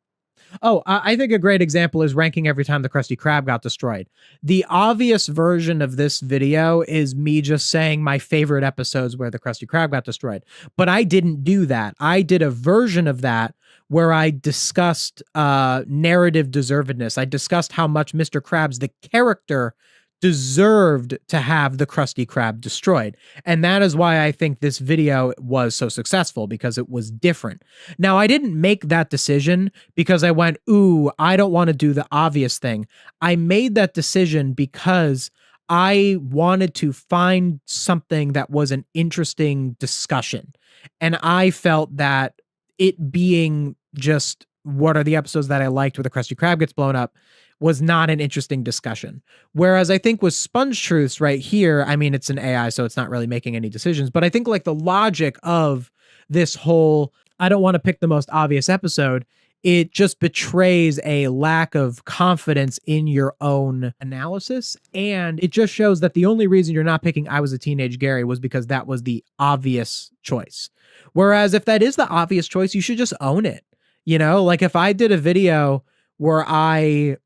Oh, I think a great example is ranking every time the Krusty Krab got destroyed. The obvious version of this video is me just saying my favorite episodes where the Krusty Krab got destroyed. But I didn't do that. I did a version of that where I discussed narrative deservedness. I discussed how much Mr. Krabs, the character, deserved to have the Krusty Krab destroyed. And that is why I think this video was so successful, because it was different. Now, I didn't make that decision because I went, ooh, I don't want to do the obvious thing. I made that decision because I wanted to find something that was an interesting discussion. And I felt that it being just what are the episodes that I liked where the Krusty Krab gets blown up was not an interesting discussion. Whereas I think with SpongeTruths right here, I mean, it's an AI, so it's not really making any decisions, but I think like the logic of this whole, I don't want to pick the most obvious episode, it just betrays a lack of confidence in your own analysis. And it just shows that the only reason you're not picking I Was a Teenage Gary was because that was the obvious choice. Whereas if that is the obvious choice, you should just own it. You know, like if I did a video where I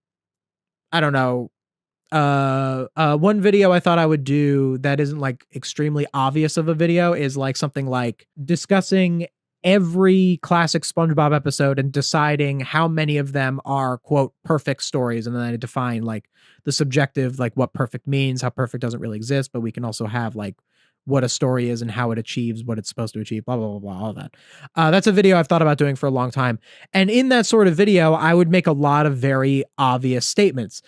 don't know, one video I thought I would do that isn't like extremely obvious of a video is like something like discussing every classic SpongeBob episode and deciding how many of them are, quote, perfect stories. And then I define like the subjective, like what perfect means, how perfect doesn't really exist, but we can also have like what a story is and how it achieves what it's supposed to achieve, blah, blah, blah, blah, all that. That's a video I've thought about doing for a long time. And in that sort of video, I would make a lot of very obvious statements.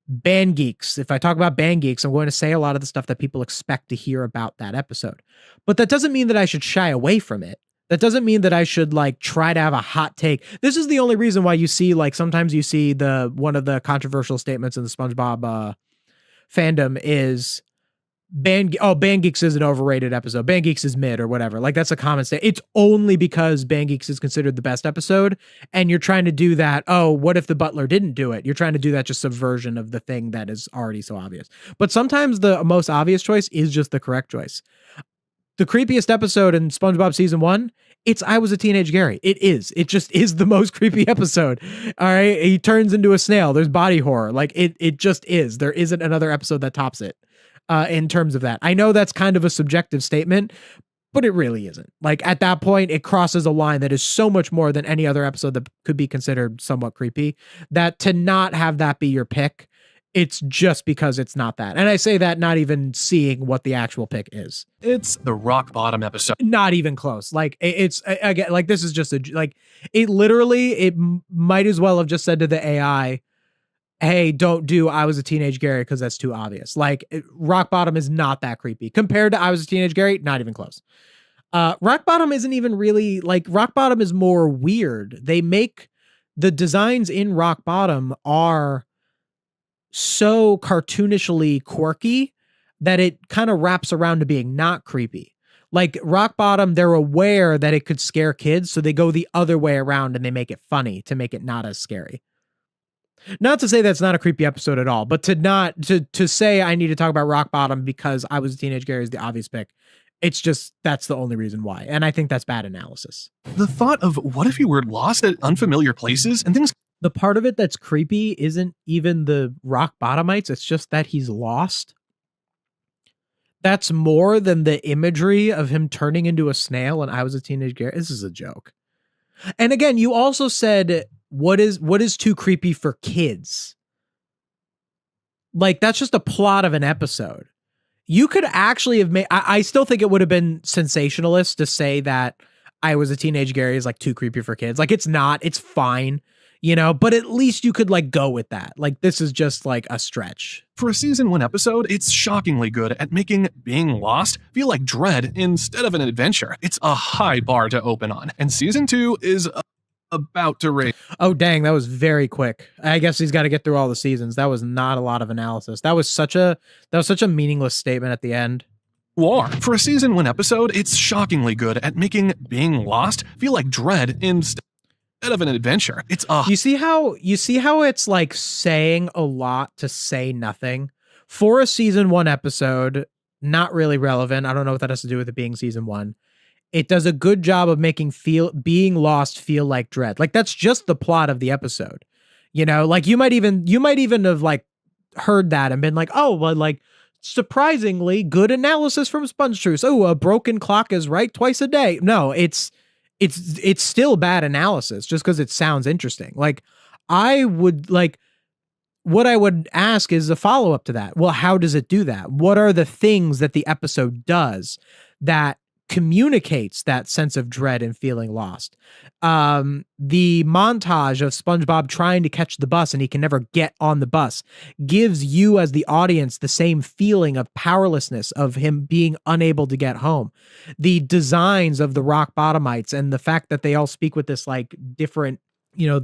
Band geeks. If I talk about band geeks, I'm going to say a lot of the stuff that people expect to hear about that episode. But that doesn't mean that I should shy away from it. That doesn't mean that I should like try to have a hot take. This is the only reason why you see like sometimes you see one of the controversial statements in the SpongeBob fandom is Band Geeks is an overrated episode. Band Geeks is mid or whatever. Like that's a common statement. It's only because Band Geeks is considered the best episode and you're trying to do that. Oh, what if the butler didn't do it? You're trying to do that just subversion of the thing that is already so obvious. But sometimes the most obvious choice is just the correct choice. The creepiest episode in SpongeBob season 1, it's I Was a Teenage Gary. It is. It just is the most creepy episode. All right. He turns into a snail. There's body horror. Like it just is. There isn't another episode that tops it. In terms of that. I know that's kind of a subjective statement, but it really isn't. Like at that point, it crosses a line that is so much more than any other episode that could be considered somewhat creepy, that to not have that be your pick, it's just because it's not that. And I say that not even seeing what the actual pick is. It's the rock bottom episode. Not even close. Like it's again, like this is just like it literally, it might as well have just said to the AI, hey, don't do I Was a Teenage Gary because that's too obvious. Like rock bottom is not that creepy compared to I Was a Teenage Gary. Not even close. Rock bottom isn't even really like rock bottom is more weird. They make the designs in rock bottom are so cartoonishly quirky that it kind of wraps around to being not creepy. Like rock bottom, they're aware that it could scare kids. So they go the other way around and they make it funny to make it not as scary. Not to say that's not a creepy episode at all, but to say I need to talk about rock bottom because I Was a Teenage Gary is the obvious pick. It's just, that's the only reason why. And I think that's bad analysis. The thought of what if you were lost at unfamiliar places and things. The part of it that's creepy isn't even the rock bottomites. It's just that he's lost. That's more than the imagery of him turning into a snail and I Was a Teenage Gary. This is a joke. And again, you also said, what is too creepy for kids? Like, that's just a plot of an episode. You could actually have made, I still think it would have been sensationalist to say that I Was a Teenage Gary is like too creepy for kids. Like, it's not, it's fine, you know, but at least you could like go with that. Like, this is just like a stretch. For a season 1 episode, it's shockingly good at making being lost feel like dread instead of an adventure. It's a high bar to open on. And season 2 is about to raise Oh, dang, that was very quick. I guess he's got to get through all the seasons. That was not a lot of analysis. That was such a meaningless statement at the end. war. For a season 1 episode, it's shockingly good at making being lost feel like dread instead of an adventure. It's You see how it's like saying a lot to say nothing? For a season 1 episode, not really relevant. I don't know what that has to do with it being season 1. It does a good job of making being lost feel like dread. Like that's just the plot of the episode. You know, like you might even have like heard that and been like, oh, well, like surprisingly good analysis from SpongeTruths. Oh, a broken clock is right twice a day. No, it's still bad analysis just because it sounds interesting. Like I would like what I would ask is a follow-up to that. Well, how does it do that? What are the things that the episode does that communicates that sense of dread and feeling lost? The montage of SpongeBob trying to catch the bus and he can never get on the bus gives you as the audience the same feeling of powerlessness of him being unable to get home. The designs of the rock bottomites and the fact that they all speak with this like different, you know,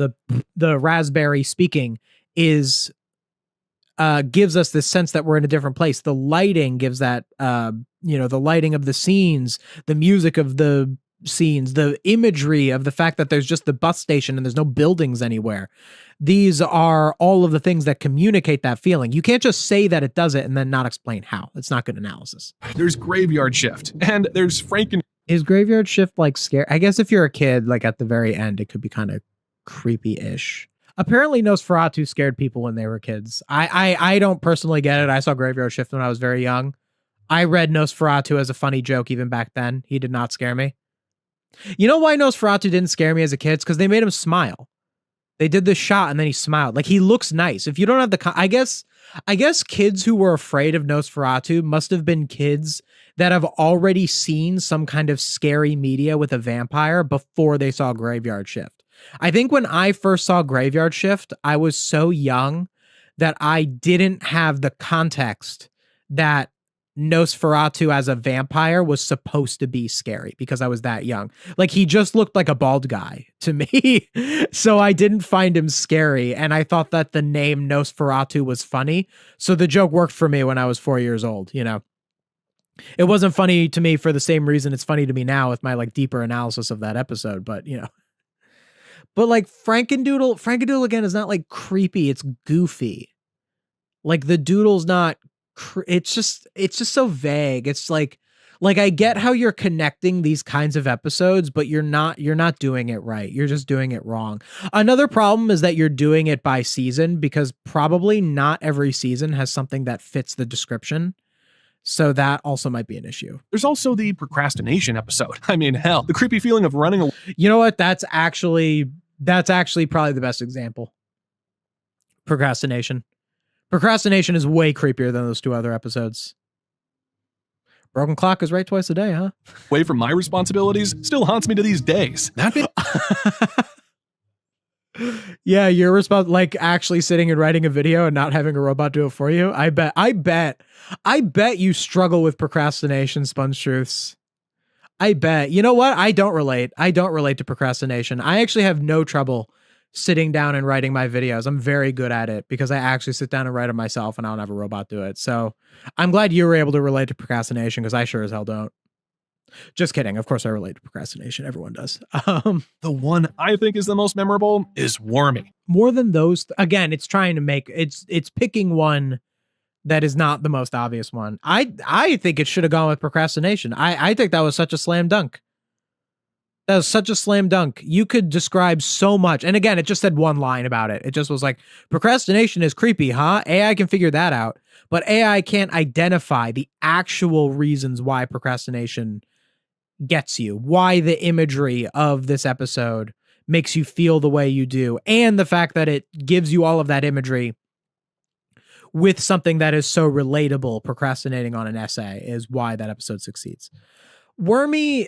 the raspberry speaking is gives us this sense that we're in a different place. The lighting gives that the lighting of the scenes, the music of the scenes, the imagery of the fact that there's just the bus station and there's no buildings anywhere. These are all of the things that communicate that feeling. You can't just say that it does it and then not explain how. It's not good analysis. There's Graveyard Shift, and there's Is Graveyard Shift like scary? I guess if you're a kid, like at the very end, it could be kind of creepy-ish. Apparently Nosferatu scared people when they were kids. I don't personally get it. I saw Graveyard Shift when I was very young. I read Nosferatu as a funny joke even back then. He did not scare me. You know why Nosferatu didn't scare me as a kid? It's because they made him smile. They did the shot and then he smiled. Like he looks nice. If you don't have the, I guess kids who were afraid of Nosferatu must have been kids that have already seen some kind of scary media with a vampire before they saw Graveyard Shift. I think when I first saw Graveyard Shift, I was so young that I didn't have the context that Nosferatu as a vampire was supposed to be scary because I was that young. Like he just looked like a bald guy to me. So I didn't find him scary. And I thought that the name Nosferatu was funny. So the joke worked for me when I was 4 years old, you know. It wasn't funny to me for the same reason it's funny to me now with my like deeper analysis of that episode, but you know. But like Frankendoodle again is not like creepy, it's goofy. Like the doodle's not it's just so vague. It's like I get how you're connecting these kinds of episodes, but you're not doing it right. You're just doing it wrong. Another problem is that you're doing it by season because probably not every season has something that fits the description. So that also might be an issue. There's also the procrastination episode. I mean, hell, the creepy feeling of running away. You know what? That's actually probably the best example. Procrastination. Procrastination is way creepier than those two other episodes. Broken clock is right twice a day, huh? Away from my responsibilities still haunts me to these days. That bit. Yeah, you're responsible, like actually sitting and writing a video and not having a robot do it for you. I bet you struggle with procrastination, SpongeTruths. I bet. You know what? I don't relate to procrastination. I actually have no trouble sitting down and writing my videos. I'm very good at it because I actually sit down and write it myself and I don't have a robot do it. So I'm glad you were able to relate to procrastination because I sure as hell don't. Just kidding. Of course I relate to procrastination. Everyone does. The one I think is the most memorable is Wormy. More than those, again, it's trying to make, it's picking one that is not the most obvious one. I think it should have gone with procrastination. I think that was such a slam dunk. That was such a slam dunk. You could describe so much. And again, it just said one line about it. It just was like, procrastination is creepy, huh? AI can figure that out. But AI can't identify the actual reasons why procrastination gets you, why the imagery of this episode makes you feel the way you do, and the fact that it gives you all of that imagery with something that is so relatable. Procrastinating on an essay is why that episode succeeds. Wormy,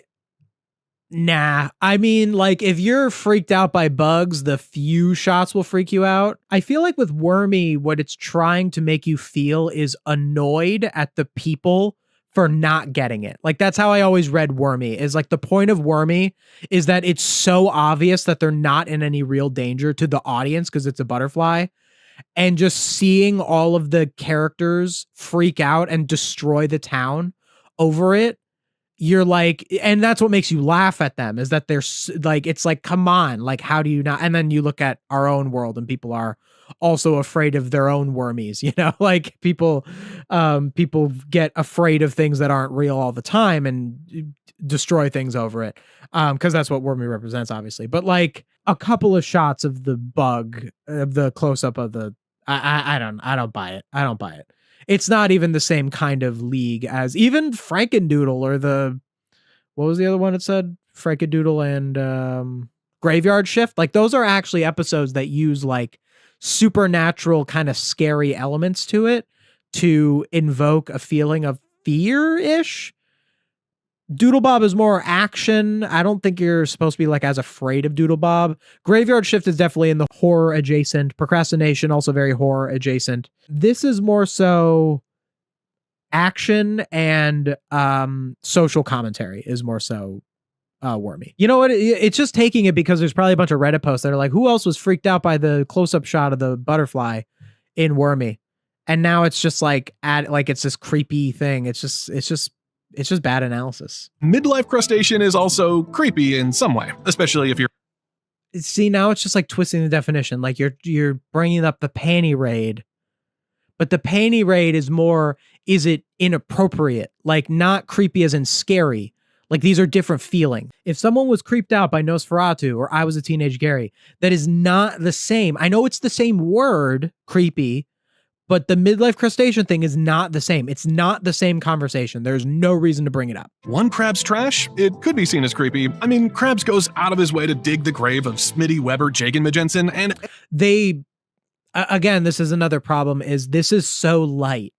nah. I mean, like, if you're freaked out by bugs, the few shots will freak you out. I feel like with Wormy, what it's trying to make you feel is annoyed at the people for not getting it. Like that's how I always read Wormy, is like the point of Wormy is that it's so obvious that they're not in any real danger to the audience because it's a butterfly. And just seeing all of the characters freak out and destroy the town over it, you're like, and that's what makes you laugh at them, is that they're like, it's like, come on, like, how do you not? And then you look at our own world and people are also afraid of their own wormies, you know, like people get afraid of things that aren't real all the time and destroy things over it. Cause that's what Wormy represents, obviously. But like a couple of shots of the bug, of the close up of the, I don't buy it. I don't buy it. It's not even the same kind of league as even Frankendoodle or what was the other one it said? Frankendoodle and Graveyard Shift. Like those are actually episodes that use like supernatural kind of scary elements to it to invoke a feeling of fear-ish. Doodle Bob is more action. I don't think you're supposed to be like as afraid of Doodle Bob. Graveyard Shift is definitely in the horror adjacent. Procrastination, also very horror adjacent. This is more so action and social commentary is more so Wormy. You know what? It's just taking it because there's probably a bunch of Reddit posts that are like, who else was freaked out by the close-up shot of the butterfly in Wormy? And now it's just like it's this creepy thing. It's just bad analysis. Midlife crustacean is also creepy in some way, especially if you're... See, now it's just like twisting the definition. Like you're bringing up the panty raid, but the panty raid is more, is it inappropriate? Like not creepy as in scary. Like these are different feeling. If someone was creeped out by Nosferatu or I Was a Teenage Gary, that is not the same. I know it's the same word, creepy, but the midlife crustacean thing is not the same. It's not the same conversation. There's no reason to bring it up. One Krabs trash? It could be seen as creepy. I mean, Krabs goes out of his way to dig the grave of Smitty, Weber, Jagan Majensen, and... They, again, this is another problem, is this is so light.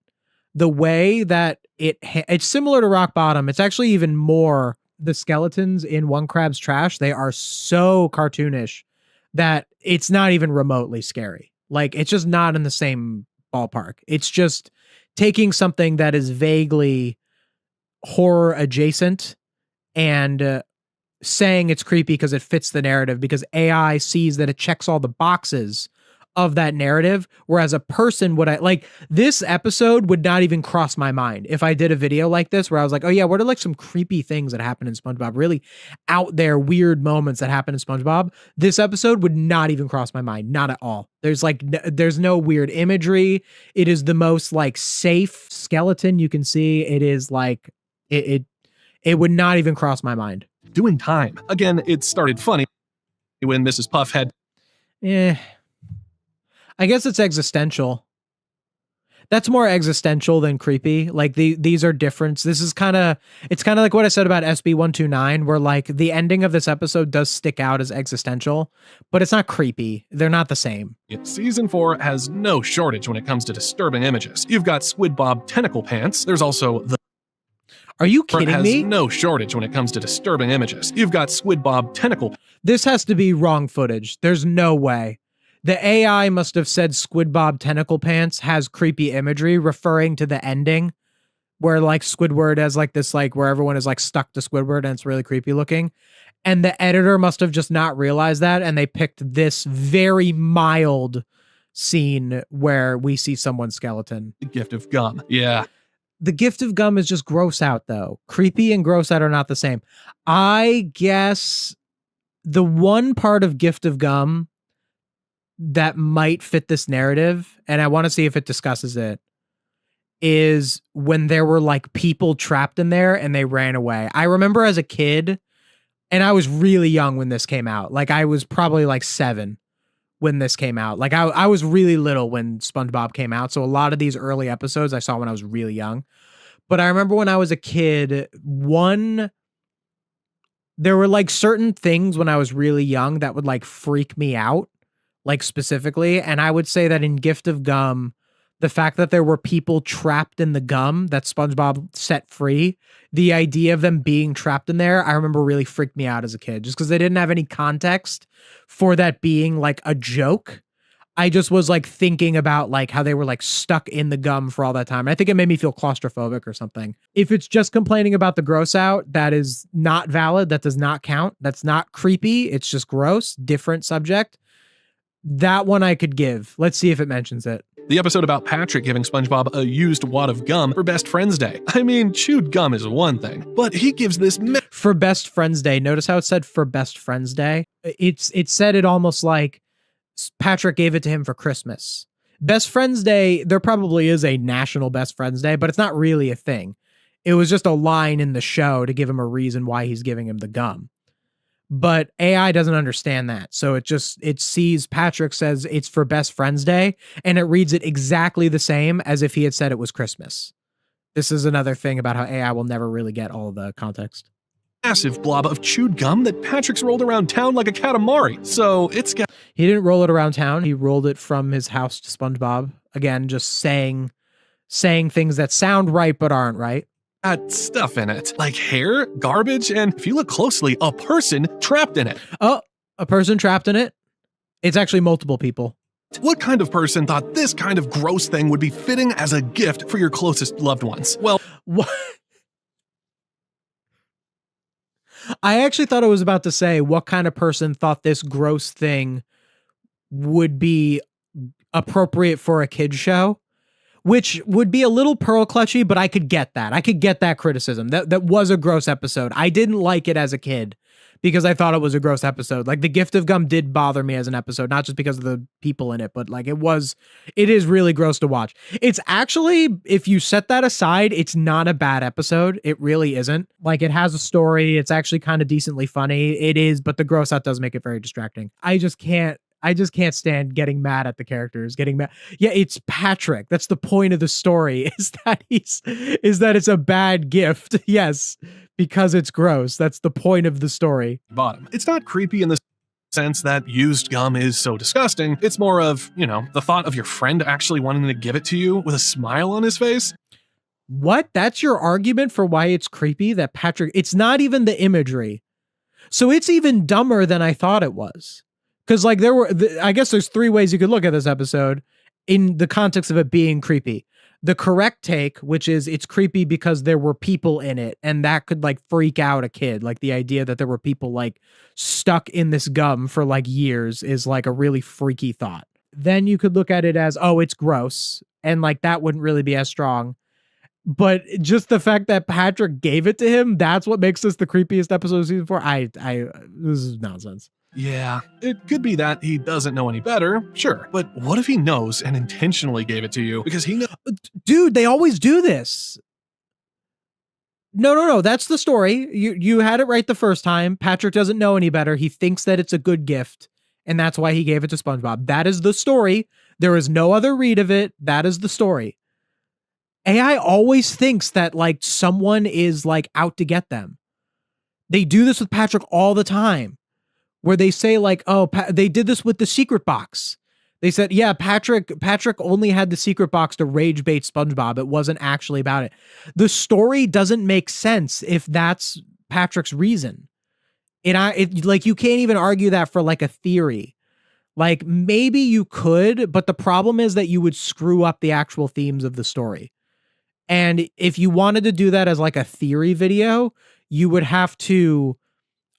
The way that it's similar to Rock Bottom. It's actually even more, the skeletons in One Krabs Trash, they are so cartoonish that it's not even remotely scary. Like, it's just not in the same ballpark. It's just taking something that is vaguely horror adjacent and saying it's creepy because it fits the narrative, because AI sees that it checks all the boxes of that narrative, whereas a person would, this episode would not even cross my mind if I did a video like this where I was like, oh yeah, what are like some creepy things that happen in SpongeBob, really out there weird moments that happen in SpongeBob? This episode would not even cross my mind, not at all. There's no weird imagery. It is the most like safe skeleton you can see. It is like it would not even cross my mind. Doing time. Again, it started funny when Mrs. Puff had... I guess it's existential. That's more existential than creepy. Like these are different. This is it's kind of like what I said about SB129, where like the ending of this episode does stick out as existential, but it's not creepy. They're not the same. Season 4 has no shortage when it comes to disturbing images. You've got Squid Bob tentacle pants. There's also the... Are you kidding me? No shortage when it comes to disturbing images. You've got Squid Bob tentacle... This has to be wrong footage. There's no way. The AI must have said Squid Bob tentacle pants has creepy imagery referring to the ending where like Squidward has like this, like where everyone is like stuck to Squidward and it's really creepy looking. And the editor must have just not realized that. And they picked this very mild scene where we see someone's skeleton. The gift of gum. Yeah. The gift of gum is just gross out though. Creepy and gross out are not the same. I guess the one part of gift of gum that might fit this narrative, and I want to see if it discusses it, is when there were like people trapped in there and they ran away. I remember as a kid, and I was really young when this came out. Like I was probably like 7 when this came out. Like I was really little when SpongeBob came out. So a lot of these early episodes I saw when I was really young. But I remember when I was a kid, there were like certain things when I was really young that would like freak me out. Like specifically, and I would say that in Gift of Gum, the fact that there were people trapped in the gum that SpongeBob set free, the idea of them being trapped in there, I remember really freaked me out as a kid, just because they didn't have any context for that being like a joke. I just was like thinking about like how they were like stuck in the gum for all that time. I think it made me feel claustrophobic or something. If it's just complaining about the gross out, that is not valid. That does not count. That's not creepy. It's just gross. Different subject. That one I could give. Let's see if it mentions it. The episode about Patrick giving SpongeBob a used wad of gum for Best Friends Day. I mean, chewed gum is one thing, but he gives this for Best Friends Day. Notice how it said for Best Friends Day. It said it almost like Patrick gave it to him for Christmas. Best Friends Day, there probably is a national Best Friends Day, but it's not really a thing. It was just a line in the show to give him a reason why he's giving him the gum. But AI doesn't understand that. So it sees Patrick says it's for Best Friends Day, and it reads it exactly the same as if he had said it was Christmas. This is another thing about how AI will never really get all the context. Massive blob of chewed gum that Patrick's rolled around town like a katamari. So it's got... He didn't roll it around town. He rolled it from his house to SpongeBob. Again, just saying things that sound right but aren't right. Stuff in it, like hair, garbage, and if you look closely, a person trapped in it. Oh, a person trapped in it? It's actually multiple people. What kind of person thought this kind of gross thing would be fitting as a gift for your closest loved ones? Well, what? I actually thought I was about to say what kind of person thought this gross thing would be appropriate for a kid's show, which would be a little pearl clutchy, but I could get that. I could get that criticism. That was a gross episode. I didn't like it as a kid because I thought it was a gross episode. Like The Gift of Gum did bother me as an episode, not just because of the people in it, but like it is really gross to watch. It's actually, if you set that aside, it's not a bad episode. It really isn't. Like it has a story. It's actually kind of decently funny. It is, but the gross out does make it very distracting. I just can't stand getting mad at the characters, getting mad. Yeah, it's Patrick. That's the point of the story is that it's a bad gift. Yes, because it's gross. That's the point of the story. Bottom. It's not creepy in the sense that used gum is so disgusting. It's more of, the thought of your friend actually wanting to give it to you with a smile on his face. What? That's your argument for why it's creepy that Patrick, it's not even the imagery. So it's even dumber than I thought it was. Because like I guess there's three ways you could look at this episode in the context of it being creepy. The correct take, which is it's creepy because there were people in it and that could like freak out a kid. Like the idea that there were people like stuck in this gum for like years is like a really freaky thought. Then you could look at it as, oh, it's gross. And like that wouldn't really be as strong. But just the fact that Patrick gave it to him, that's what makes this the creepiest episode of season 4. This is nonsense. Yeah, it could be that he doesn't know any better, sure. But what if he knows and intentionally gave it to you because he knows? Dude, they always do this. No. That's the story. You had it right the first time. Patrick doesn't know any better. He thinks that it's a good gift, and that's why he gave it to SpongeBob. That is the story. There is no other read of it. That is the story. AI always thinks that like someone is like out to get them. They do this with Patrick all the time. Where they say like, oh, they did this with the secret box. They said, yeah, Patrick only had the secret box to rage bait SpongeBob. It wasn't actually about it. The story doesn't make sense if that's Patrick's reason. Like you can't even argue that for like a theory. Like maybe you could, but the problem is that you would screw up the actual themes of the story. And if you wanted to do that as like a theory video, you would have to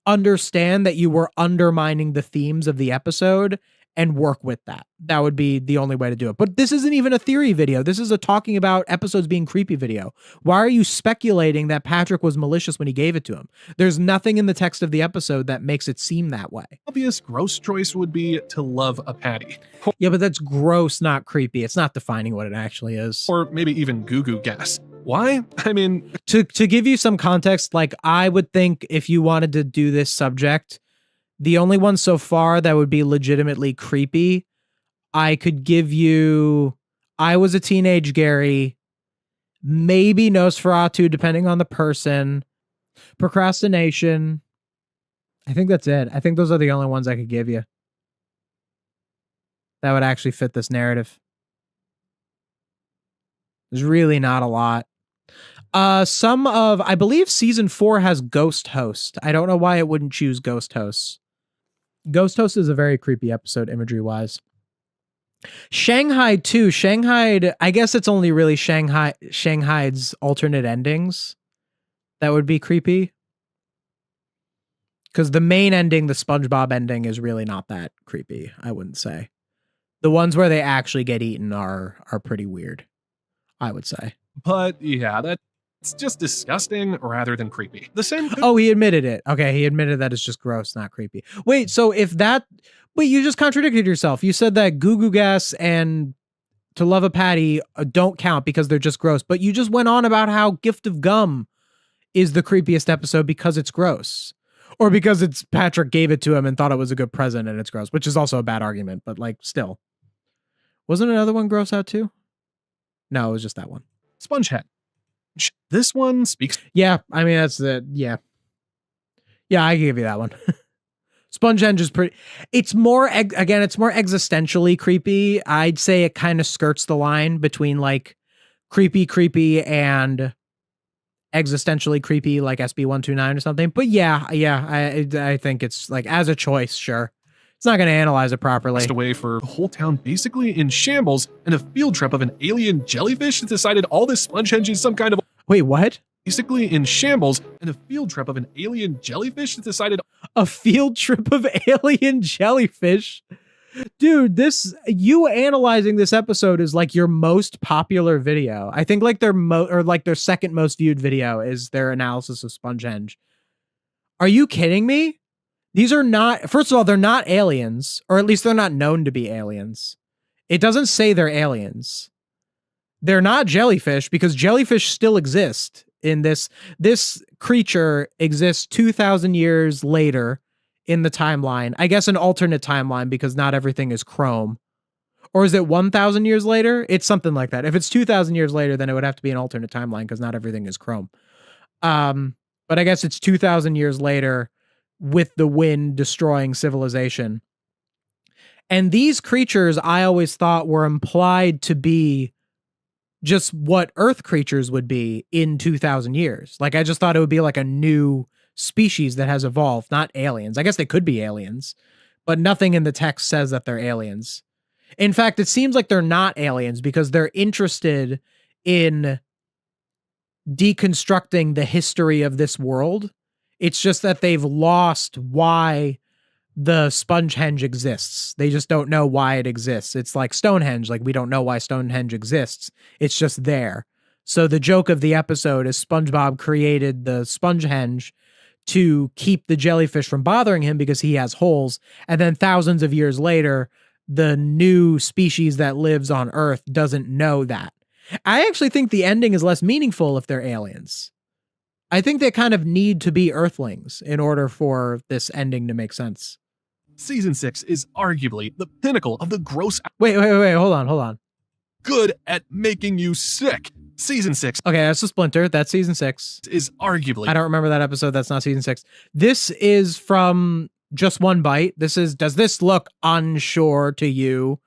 understand that you were undermining the themes of the episode and work with that. That would be the only way to do it. But this isn't even a theory video. This is a talking about episodes being creepy video. Why are you speculating that Patrick was malicious when he gave it to him? There's nothing in the text of the episode that makes it seem that way. Obvious gross choice would be to love a patty. Yeah, but that's gross, not creepy. It's not defining what it actually is. Or maybe even goo-goo gas. Why? I mean... To give you some context, like I would think if you wanted to do this subject, the only one so far that would be legitimately creepy, I could give you I Was a Teenage Gary, maybe Nosferatu, depending on the person, Procrastination. I think that's it. I think those are the only ones I could give you that would actually fit this narrative. There's really not a lot. I believe season 4 has Ghost Host. I don't know why it wouldn't choose Ghost Host. Ghost Host is a very creepy episode imagery wise. Shanghai too. Shanghai, I guess it's only really Shanghai's alternate endings that would be creepy. Because the main ending, the SpongeBob ending, is really not that creepy, I wouldn't say. The ones where they actually get eaten are pretty weird, I would say. But yeah, that's just disgusting rather than creepy. The same could Oh, he admitted it. Okay, he admitted that it's just gross, not creepy. Wait, so if that... Wait, you just contradicted yourself. You said that Goo Goo Gas and To Love a Patty don't count because they're just gross, but you just went on about how Gift of Gum is the creepiest episode because it's gross. Or because it's Patrick gave it to him and thought it was a good present and it's gross, which is also a bad argument, but like still. Wasn't another one gross out too? No, it was just that one. Spongehead. This one speaks. Yeah, I mean, that's the, yeah. Yeah, I can give you that one. Spongehenge is pretty, it's more, again, it's more existentially creepy. I'd say it kind of skirts the line between like creepy and existentially creepy, like SB129 or something. But yeah, I think it's like as a choice, sure. It's not going to analyze it properly. Away for the whole town basically in shambles and a field trip of an alien jellyfish that decided all this Spongehenge is some kind of... Wait, what? Basically in shambles and a field trip of an alien jellyfish that decided... A field trip of alien jellyfish? Dude, this, you analyzing this episode is like your most popular video. I think like their second most viewed video is their analysis of Spongehenge. Are you kidding me? These are not, first of all, they're not aliens, or at least they're not known to be aliens. It doesn't say they're aliens. They're not jellyfish because jellyfish still exist in this. This creature exists 2,000 years later in the timeline. I guess an alternate timeline because not everything is chrome. Or is it 1,000 years later? It's something like that. If it's 2,000 years later, then it would have to be an alternate timeline because not everything is chrome. But I guess it's 2,000 years later with the wind destroying civilization. And these creatures I always thought were implied to be just what Earth creatures would be in 2,000 years. Like, I just thought it would be like a new species that has evolved, not aliens. I guess they could be aliens, but nothing in the text says that they're aliens. In fact, it seems like they're not aliens because they're interested in deconstructing the history of this world. It's just that they've lost why the Spongehenge exists. They just don't know why it exists. It's like Stonehenge. Like, we don't know why Stonehenge exists. It's just there. So the joke of the episode is SpongeBob created the Spongehenge to keep the jellyfish from bothering him because he has holes. And then thousands of years later, the new species that lives on Earth doesn't know that. I actually think the ending is less meaningful if they're aliens. I think they kind of need to be Earthlings in order for this ending to make sense. Season 6 is arguably the pinnacle of the gross... Wait, hold on. Good at making you sick. Season 6. Okay, that's a Splinter. That's season 6. Is arguably... I don't remember that episode. That's not season 6. This is from Just One Bite. This is, does this look unsure to you?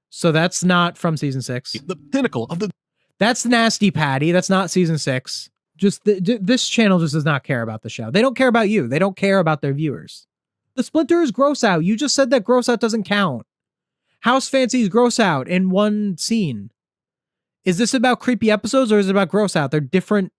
So that's not from season 6. The pinnacle of the... That's Nasty Patty. That's not season 6. Just this channel just does not care about the show. They don't care about you. They don't care about their viewers. The Splinter is gross out. You just said that gross out doesn't count. House Fancy's gross out in one scene. Is this about creepy episodes or is it about gross out? They're different.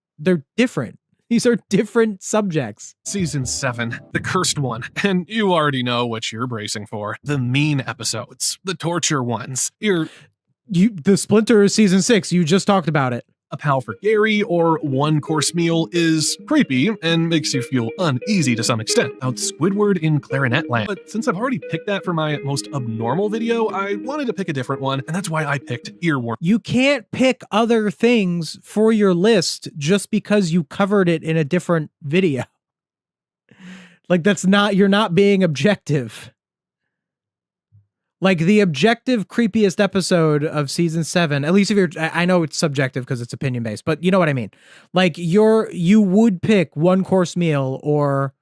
These are different subjects. Season 7, the cursed one. And you already know what you're bracing for. The mean episodes. The torture ones. The Splinter is season 6. You just talked about it. A Pal for Gary or One Course Meal is creepy and makes you feel uneasy to some extent about Squidward in Clarinet Land. But since I've already picked that for my most abnormal video, I wanted to pick a different one, and that's why I picked Earworm. You can't pick other things for your list just because you covered it in a different video. Like, you're not being objective. Like, the objective creepiest episode of season 7, at least if I know it's subjective because it's opinion based, but you know what I mean? Like, you would pick One Course Meal or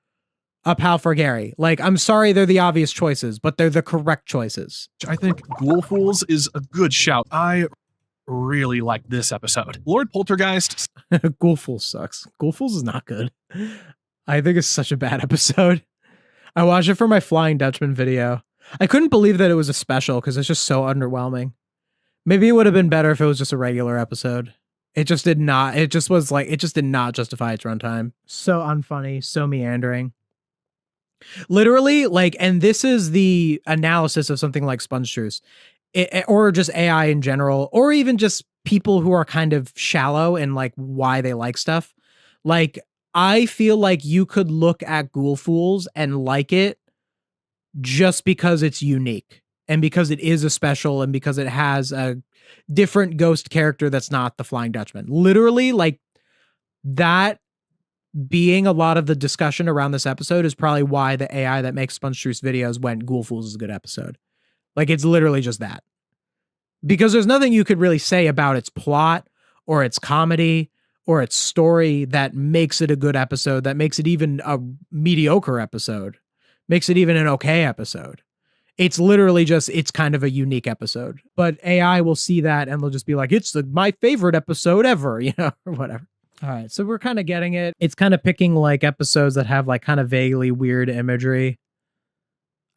A Pal for Gary. Like, I'm sorry they're the obvious choices, but they're the correct choices. I think Ghoul Fools is a good shout. I really like this episode. Lord Poltergeist. Ghoul Fools sucks. Ghoul Fools is not good. I think it's such a bad episode. I watched it for my Flying Dutchman video. I couldn't believe that it was a special because it's just so underwhelming. Maybe it would have been better if it was just a regular episode. It just did not. It just was like, it just did not justify its runtime. So unfunny, so meandering. Literally, like, and this is the analysis of something like SpongeTruths, or just AI in general, or even just people who are kind of shallow in like why they like stuff. Like, I feel like you could look at Ghoul Fools and like it just because it's unique and because it is a special and because it has a different ghost character that's not the Flying Dutchman. Literally, like, that being a lot of the discussion around this episode is probably why the AI that makes SpongeTruths videos went Ghoul Fools is a good episode. Like, it's literally just that. Because there's nothing you could really say about its plot or its comedy or its story that makes it a good episode, that makes it even a mediocre episode, makes it even an okay episode. It's literally just, it's kind of a unique episode. But AI will see that and they'll just be like, it's my favorite episode ever, you know, or whatever. All right, so we're kind of getting it. It's kind of picking like episodes that have like kind of vaguely weird imagery.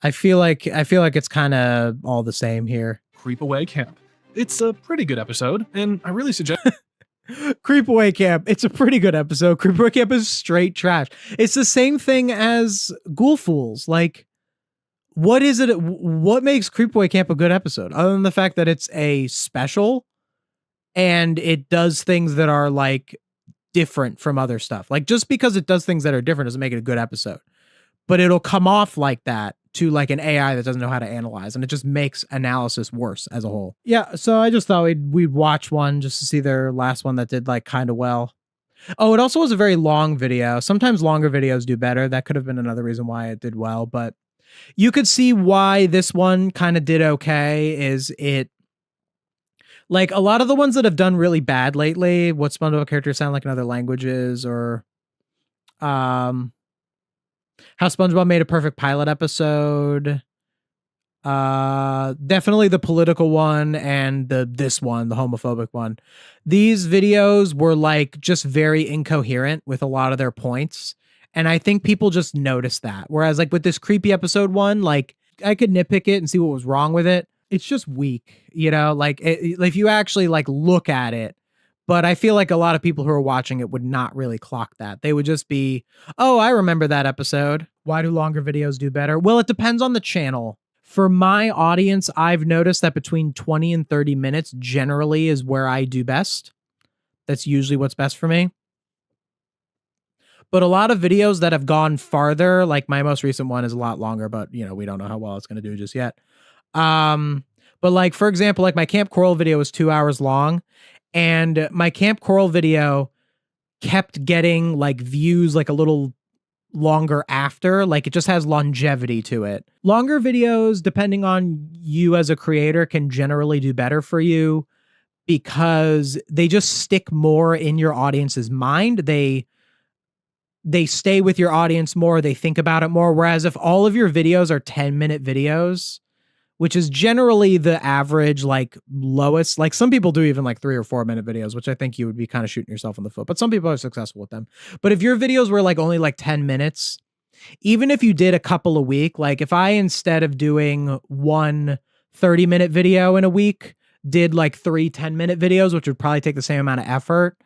I feel like it's kind of all the same here. Creepaway Camp. It's a pretty good episode, and I really suggest Creepaway Camp. It's a pretty good episode. Creepaway Camp is straight trash. It's the same thing as Ghoul Fools. Like, what is it? What makes Creepaway Camp a good episode? Other than the fact that it's a special and it does things that are like different from other stuff. Like, just because it does things that are different doesn't make it a good episode. But it'll come off like that to like an AI that doesn't know how to analyze, and it just makes analysis worse as a whole. Yeah, so I just thought we'd watch one just to see their last one that did like kind of well. Oh, it also was a very long video. Sometimes longer videos do better. That could have been another reason why it did well, but you could see why this one kind of did okay. Is it like a lot of the ones that have done really bad lately, what SpongeBob characters sound like in other languages, or how SpongeBob made a perfect pilot episode. Definitely the political one and this one, the homophobic one. These videos were like just very incoherent with a lot of their points. And I think people just noticed that. Whereas like with this creepy episode one, like I could nitpick it and see what was wrong with it. It's just weak, you know, like if you actually like look at it. But I feel like a lot of people who are watching it would not really clock that. They would just be, oh, I remember that episode. Why do longer videos do better? Well, it depends on the channel. For my audience, I've noticed that between 20 and 30 minutes generally is where I do best. That's usually what's best for me. But a lot of videos that have gone farther, like my most recent one is a lot longer, but you know, we don't know how well it's going to do just yet. But like, for example, like my Camp Coral video was 2 hours long. And my Camp Coral video kept getting like views like a little longer after, like it just has longevity to it. Longer videos, depending on you as a creator, can generally do better for you because they just stick more in your audience's mind. They stay with your audience more. They think about it more. Whereas if all of your videos are 10-minute videos, which is generally the average, like lowest, like some people do even like 3 or 4 minute videos, which I think you would be kind of shooting yourself in the foot, but some people are successful with them. But if your videos were like only like 10 minutes, even if you did a couple a week, like if I, instead of doing one 30-minute video in a week, did like 3 10-minute videos, which would probably take the same amount of effort,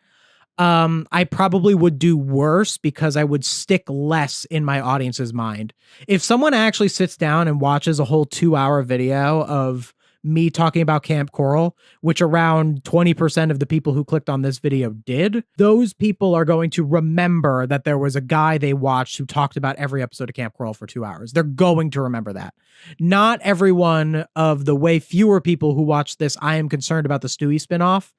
I probably would do worse because I would stick less in my audience's mind. If someone actually sits down and watches a whole 2-hour video of me talking about Camp Coral, which around 20% of the people who clicked on this video did, those people are going to remember that there was a guy they watched who talked about every episode of Camp Coral for 2 hours. They're going to remember that. Not everyone of the way fewer people who watched this I Am Concerned About the Stewie spinoff,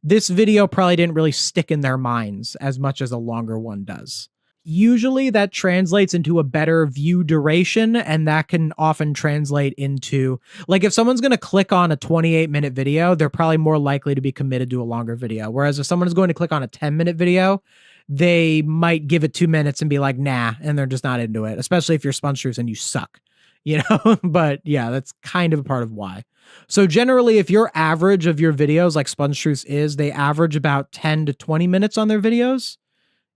this video probably didn't really stick in their minds as much as a longer one does. Usually that translates into a better view duration, and that can often translate into, like, if someone's going to click on a 28-minute video, they're probably more likely to be committed to a longer video. Whereas if someone is going to click on a 10-minute video, they might give it 2 minutes and be like, nah, and they're just not into it, especially if you're SpongeTruths and you suck, you know? But yeah, that's kind of a part of why. So generally, if your average of your videos, like SpongeTruths is, they average about 10 to 20 minutes on their videos.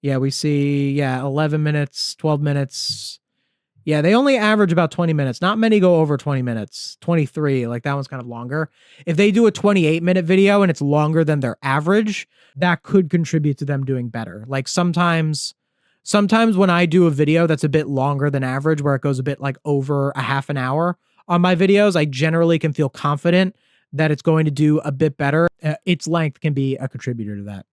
Yeah, we see, 11 minutes, 12 minutes. Yeah, they only average about 20 minutes. Not many go over 20 minutes. 23, like that one's kind of longer. If they do a 28-minute video and it's longer than their average, that could contribute to them doing better. Like sometimes when I do a video that's a bit longer than average, where it goes a bit like over a half an hour on my videos, I generally can feel confident that it's going to do a bit better. Its length can be a contributor to that.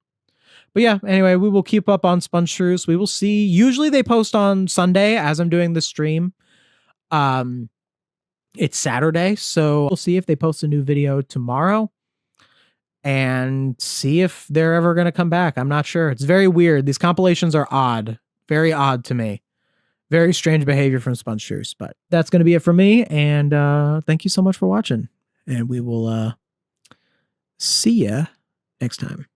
But yeah, anyway, we will keep up on SpongeTruths. We will see. Usually they post on Sunday as I'm doing the stream. It's Saturday, so we'll see if they post a new video tomorrow and see if they're ever going to come back. I'm not sure. It's very weird. These compilations are odd. Very odd to me. Very strange behavior from SpongeTruths. But that's going to be it for me. And thank you so much for watching. And we will see ya next time.